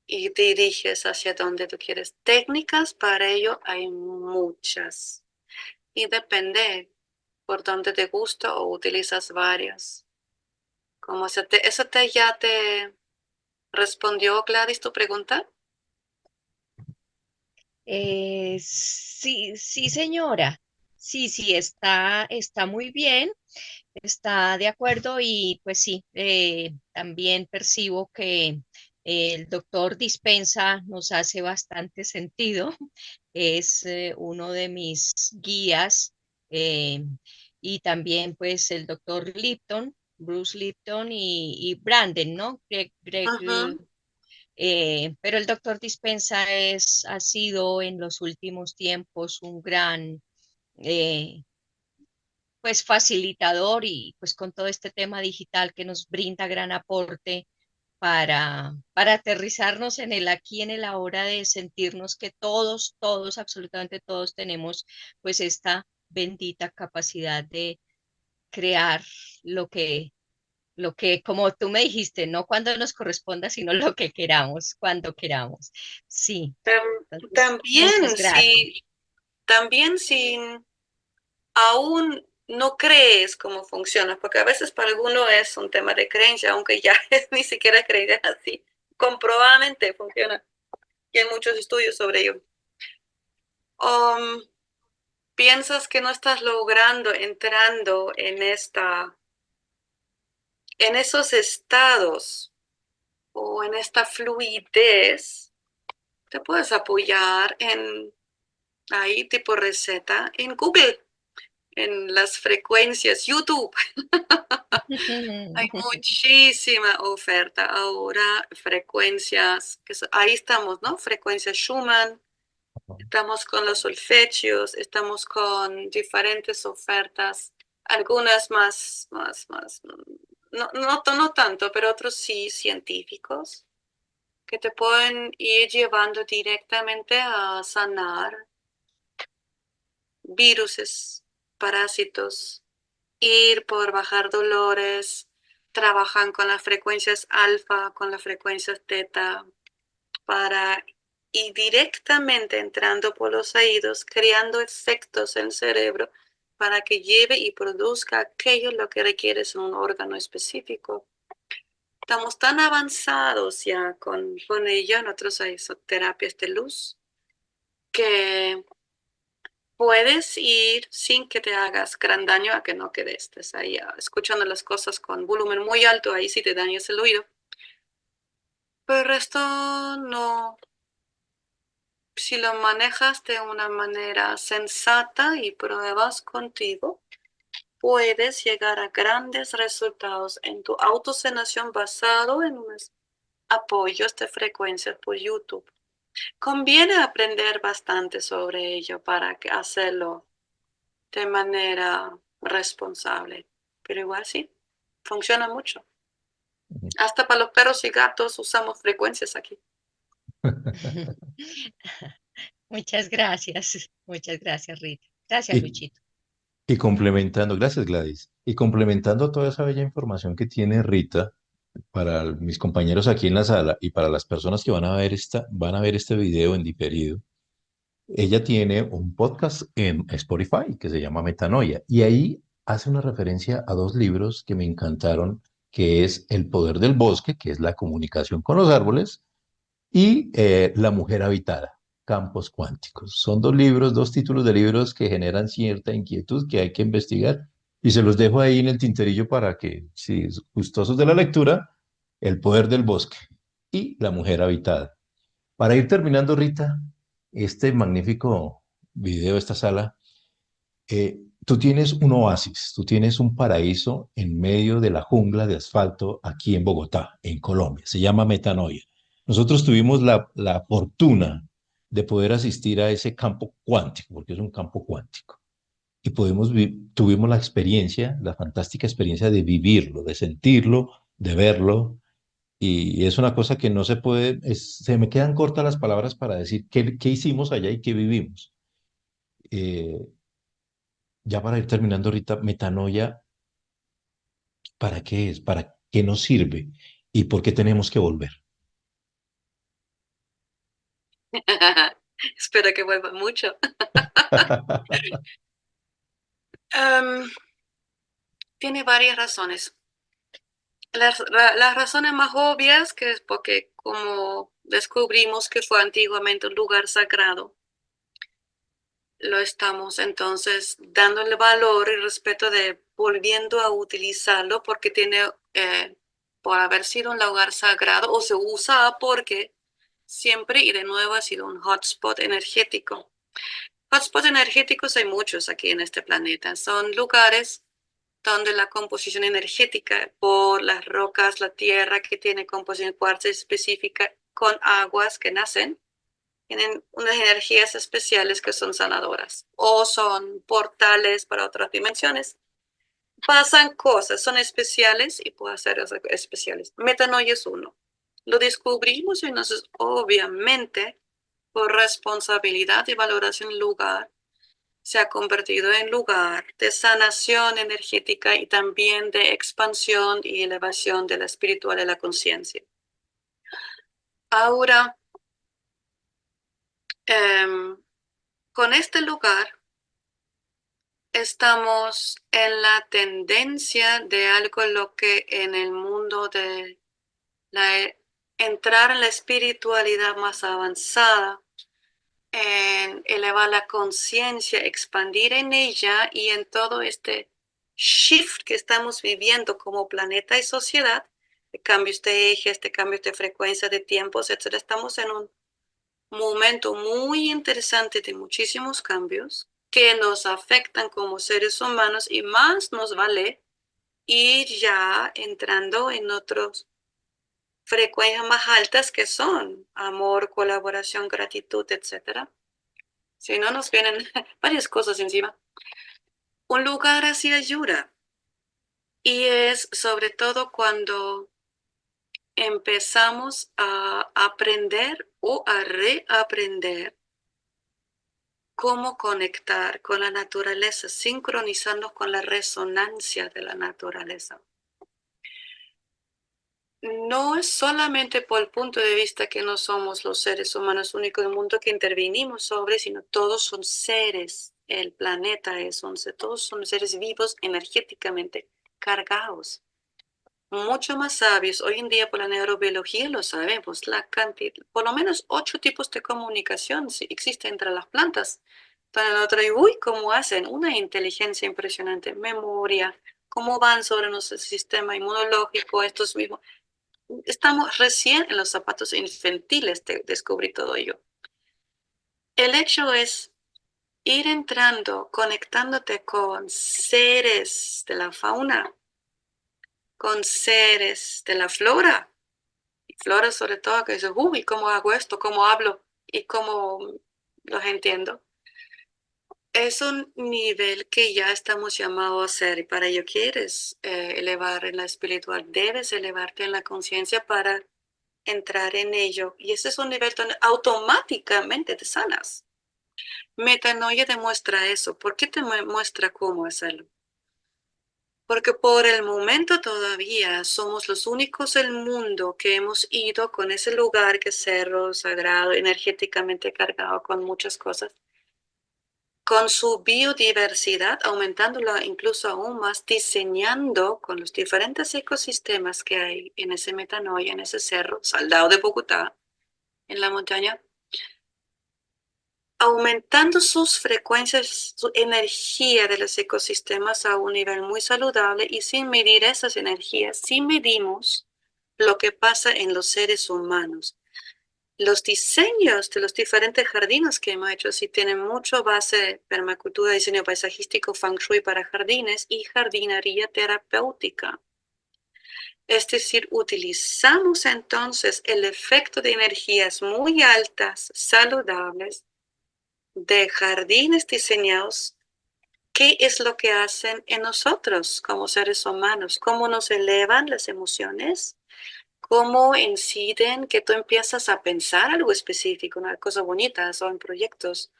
y diriges hacia donde tú quieres. Técnicas para ello hay muchas y depende por dónde te gusta o utilizas varias. Como ya te respondió, Gladys, tu pregunta. Sí, sí, señora. Sí, sí, está muy bien, está de acuerdo y pues sí, también percibo que el doctor Dispensa nos hace bastante sentido. Es uno de mis guías eh, y también pues el doctor Lipton, Bruce Lipton y Brandon, ¿no? Greg, Ujú. pero el doctor Dispensa ha sido en los últimos tiempos un gran eh, pues facilitador y pues con todo este tema digital que nos brinda gran aporte para aterrizarnos en el aquí, en el ahora, de sentirnos que todos, absolutamente todos tenemos pues esta bendita capacidad de crear lo que, como tú me dijiste, no cuando nos corresponda, sino lo que queramos, cuando queramos. Sí, entonces, muchas También gracias. si, también si aún no crees cómo funciona, porque a veces para alguno es un tema de creencia, aunque ya es ni siquiera creencia así, comprobadamente funciona. Y hay muchos estudios sobre ello. Um, Piensas que no estás logrando entrando en esos estados o en esta fluidez, te puedes apoyar en ahí tipo receta en Google, en las frecuencias YouTube. Hay muchísima oferta ahora, frecuencias, ahí estamos, ¿no? Frecuencias Schumann, estamos con los solfegios, estamos con diferentes ofertas, algunas más, no tanto, pero otros sí científicos, que te pueden ir llevando directamente a sanar viruses, parásitos, ir por bajar dolores, trabajan con las frecuencias alfa, con las frecuencias teta, para ir directamente entrando por los oídos, creando efectos en el cerebro para que lleve y produzca aquello lo que requieres en un órgano específico. Estamos tan avanzados ya con ello en otras terapias de luz que puedes ir sin que te hagas gran daño a que no quedes estés ahí escuchando las cosas con volumen muy alto, ahí sí te dañas el oído. Pero el resto no, si lo manejas de una manera sensata y pruebas contigo, puedes llegar a grandes resultados en tu autosanación basado en unos apoyos de frecuencias por YouTube. Conviene aprender bastante sobre ello para hacerlo de manera responsable, pero igual sí, funciona mucho. Hasta para los perros y gatos usamos frecuencias aquí. Muchas gracias, Rita. Gracias, Y, Luchito. y complementando, gracias Gladys, y complementando toda esa bella información que tiene Rita, para mis compañeros aquí en la sala y para las personas que van a ver este video en diferido, ella tiene un podcast en Spotify que se llama Metanoia y ahí hace una referencia a dos libros que me encantaron, que es El poder del bosque, que es la comunicación con los árboles, y La mujer habitada, campos cuánticos. Son dos libros, dos títulos de libros que generan cierta inquietud que hay que investigar y se los dejo ahí en el tinterillo para que, si gustosos de la lectura, El poder del bosque y La mujer habitada. Para ir terminando, Rita, este magnífico video, esta sala, tú tienes un oasis, tú tienes un paraíso en medio de la jungla de asfalto aquí en Bogotá, en Colombia. Se llama Metanoia. Nosotros tuvimos la fortuna de poder asistir a ese campo cuántico, porque es un campo cuántico. Y tuvimos la experiencia, la fantástica experiencia de vivirlo, de sentirlo, de verlo. Y es una cosa que no se puede, se me quedan cortas las palabras para decir qué hicimos allá y qué vivimos. Eh, ya para ir terminando ahorita, metanoia, ¿para qué es? ¿Para qué nos sirve? ¿Y por qué tenemos que volver? Espero que vuelva mucho. Tiene varias razones. Las razones más obvias que es porque como descubrimos que fue antiguamente un lugar sagrado, lo estamos entonces dándole valor y respeto de volviendo a utilizarlo porque tiene, por haber sido un lugar sagrado o se usa porque siempre y de nuevo ha sido un hotspot energético. Hotspots energéticos hay muchos aquí en este planeta. Son lugares donde la composición energética por las rocas, la tierra que tiene composición cuarzo específica con aguas que nacen, tienen unas energías especiales que son sanadoras o son portales para otras dimensiones. Pasan cosas, son especiales y pueden ser especiales. Metanoia es uno. Lo descubrimos y entonces obviamente por responsabilidad y valoración del lugar se ha convertido en lugar de sanación energética y también de expansión y elevación de la espiritual de la conciencia. Ahora, con este lugar estamos en la tendencia de algo lo que en el mundo de entrar en la espiritualidad más avanzada, en elevar la conciencia, expandir en ella y en todo este shift que estamos viviendo como planeta y sociedad, de cambios de ejes, de cambios de frecuencia, de tiempos, etc. Estamos en un momento muy interesante de muchísimos cambios que nos afectan como seres humanos y más nos vale ir ya entrando en otros frecuencias más altas que son amor, colaboración, gratitud, etc. Si no, nos vienen varias cosas encima. Un lugar así ayuda. Y es sobre todo cuando empezamos a aprender o a reaprender cómo conectar con la naturaleza, sincronizarnos con la resonancia de la naturaleza. No es solamente por el punto de vista que no somos los seres humanos únicos del mundo que intervenimos sobre, sino todos son seres. El planeta es todos son seres vivos energéticamente cargados. Mucho más sabios. Hoy en día por la neurobiología lo sabemos. La cantidad, por lo menos 8 tipos de comunicación existen entre las plantas. Entonces nosotros, uy, ¿cómo hacen? Una inteligencia impresionante, memoria, cómo van sobre nuestro sistema inmunológico, estos mismos. Estamos recién en los zapatos infantiles de descubrir todo ello. El hecho es ir entrando, conectándote con seres de la fauna, con seres de la flora, y flora sobre todo que dice, uy, ¿cómo hago esto? ¿Cómo hablo? ¿Y cómo los entiendo? Es un nivel que ya estamos llamados a hacer y para ello quieres elevar en la espiritual, debes elevarte en la conciencia para entrar en ello. Y ese es un nivel donde automáticamente te sanas. Metanoia demuestra eso. ¿Por qué te muestra cómo hacerlo? Porque por el momento todavía somos los únicos del mundo que hemos ido con ese lugar que es cerro sagrado, energéticamente cargado con muchas cosas, con su biodiversidad, aumentándola incluso aún más, diseñando con los diferentes ecosistemas que hay en ese Metanoia, en ese cerro, Soldado de Bogotá, en la montaña, aumentando sus frecuencias, su energía de los ecosistemas a un nivel muy saludable y sin medir esas energías, si medimos lo que pasa en los seres humanos. Los diseños de los diferentes jardines que hemos hecho sí tienen mucho base de permacultura, diseño paisajístico, feng shui para jardines y jardinería terapéutica. Es decir, utilizamos entonces el efecto de energías muy altas, saludables, de jardines diseñados. ¿Qué es lo que hacen en nosotros como seres humanos? ¿Cómo nos elevan las emociones? ¿Cómo inciden que tú empiezas a pensar algo específico, una cosa bonita o en proyectos?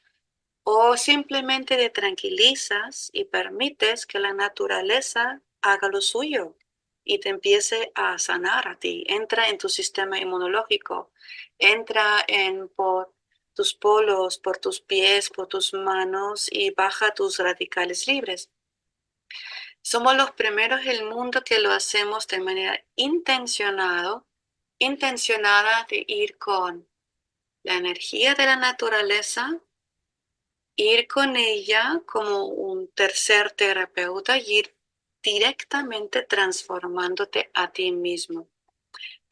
O simplemente te tranquilizas y permites que la naturaleza haga lo suyo y te empiece a sanar a ti. Entra en tu sistema inmunológico, entra por tus polos, por tus pies, por tus manos y baja tus radicales libres. Somos los primeros en el mundo que lo hacemos de manera intencionada de ir con la energía de la naturaleza, ir con ella como un tercer terapeuta y ir directamente transformándote a ti mismo.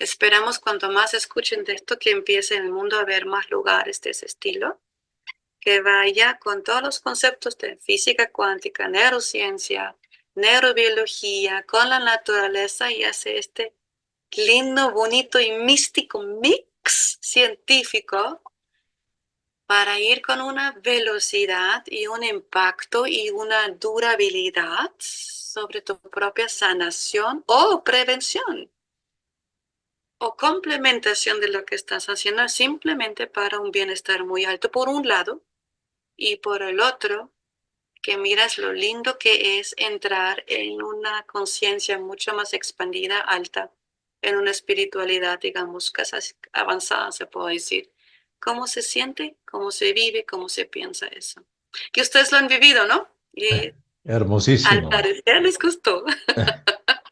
Esperamos cuanto más escuchen de esto que empiece en el mundo a haber más lugares de ese estilo, que vaya con todos los conceptos de física cuántica, neurociencia, neurobiología, con la naturaleza y hace este lindo, bonito y místico mix científico para ir con una velocidad y un impacto y una durabilidad sobre tu propia sanación o prevención o complementación de lo que estás haciendo simplemente para un bienestar muy alto por un lado y por el otro que miras lo lindo que es entrar en una conciencia mucho más expandida, alta, en una espiritualidad, digamos, casi avanzada, se puede decir. ¿Cómo se siente? ¿Cómo se vive? ¿Cómo se piensa eso? Que ustedes lo han vivido, ¿no? Y al Hermosísimo, parecer les gustó.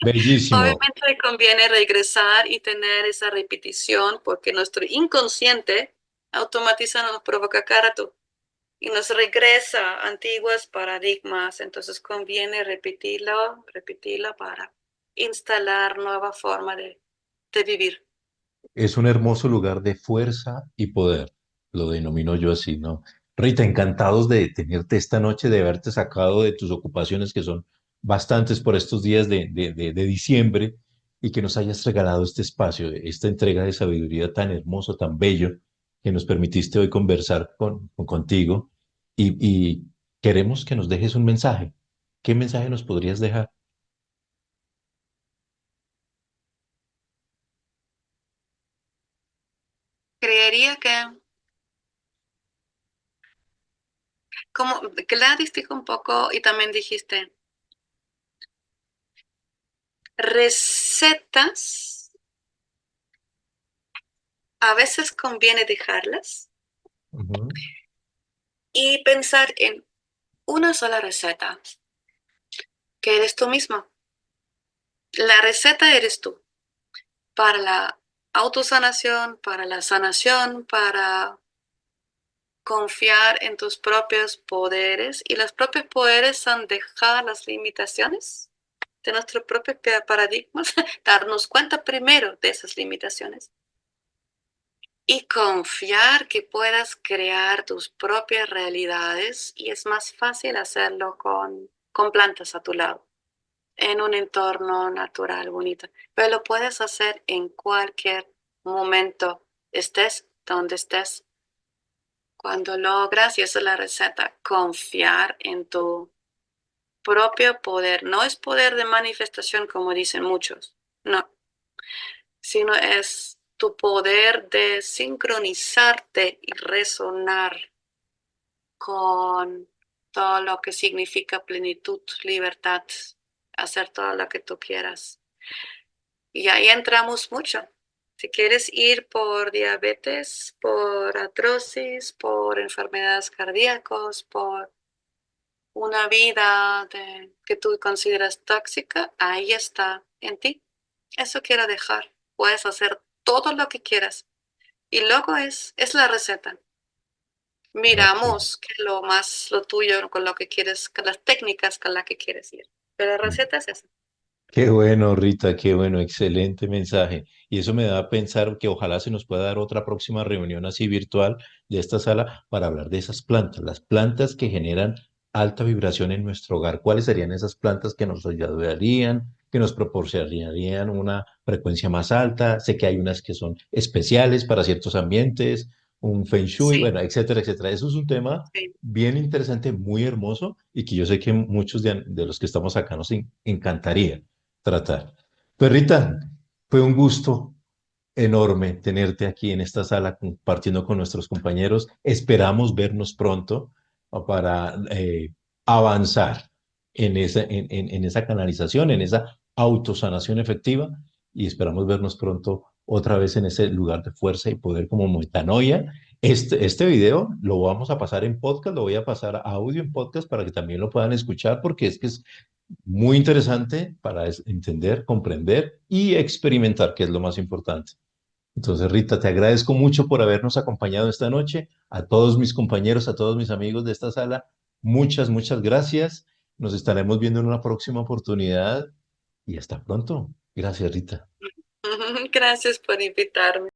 bellísimo. Obviamente conviene regresar y tener esa repetición porque nuestro inconsciente automatiza nos provoca cada rato y nos regresa a antiguos paradigmas. Entonces conviene repetirlo para instalar nueva forma de vivir. Es un hermoso lugar de fuerza y poder, lo denomino yo así, ¿no? Rita, encantados de tenerte esta noche, de haberte sacado de tus ocupaciones, que son bastantes por estos días de diciembre, y que nos hayas regalado este espacio, esta entrega de sabiduría tan hermoso, tan bello, que nos permitiste hoy conversar contigo. Y queremos que nos dejes un mensaje. ¿Qué mensaje nos podrías dejar? Creería que, como Gladys dijo un poco y también dijiste, recetas, a veces conviene dejarlas Ujú. y pensar en una sola receta, que eres tú mismo. La receta eres tú, para la autosanación, para la sanación, para confiar en tus propios poderes. Y los propios poderes son dejar las limitaciones de nuestros propios paradigmas, darnos cuenta primero de esas limitaciones y confiar que puedas crear tus propias realidades y es más fácil hacerlo con plantas a tu lado, en un entorno natural bonito, pero lo puedes hacer en cualquier momento, estés donde estés. Cuando logras, y esa es la receta, confiar en tu propio poder. No es poder de manifestación como dicen muchos, no, sino es tu poder de sincronizarte y resonar con todo lo que significa plenitud, libertad, hacer todo lo que tú quieras. Y ahí entramos mucho. Si quieres ir por diabetes, por artrosis, por enfermedades cardíacas, por una vida que tú consideras tóxica, ahí está en ti. Eso quiero dejar. Puedes hacer todo lo que quieras. Y luego es la receta. Miramos que lo tuyo, con lo que quieres, con las técnicas con las que quieres ir. Pero la receta es esa. Qué bueno, Rita, qué bueno, excelente mensaje. Y eso me da a pensar que ojalá se nos pueda dar otra próxima reunión así virtual de esta sala para hablar de esas plantas, las plantas que generan alta vibración en nuestro hogar. ¿Cuáles serían esas plantas que nos ayudarían, que nos proporcionarían una frecuencia más alta? Sé que hay unas que son especiales para ciertos ambientes, un feng shui, Sí, bueno, etcétera, etcétera. Eso es un tema sí. bien interesante, muy hermoso y que yo sé que muchos de los que estamos acá nos encantaría tratar. Perrita, fue un gusto enorme tenerte aquí en esta sala compartiendo con nuestros compañeros. Esperamos vernos pronto para avanzar en esa canalización, en esa autosanación efectiva y esperamos vernos pronto otra vez en ese lugar de fuerza y poder como metanoia. Este video lo vamos a pasar en podcast, lo voy a pasar a audio en podcast para que también lo puedan escuchar porque es muy interesante para entender, comprender y experimentar, que es lo más importante. Entonces, Rita, te agradezco mucho por habernos acompañado esta noche. A todos mis compañeros, a todos mis amigos de esta sala, muchas, muchas gracias. Nos estaremos viendo en una próxima oportunidad y hasta pronto. Gracias, Rita. Gracias por invitarme.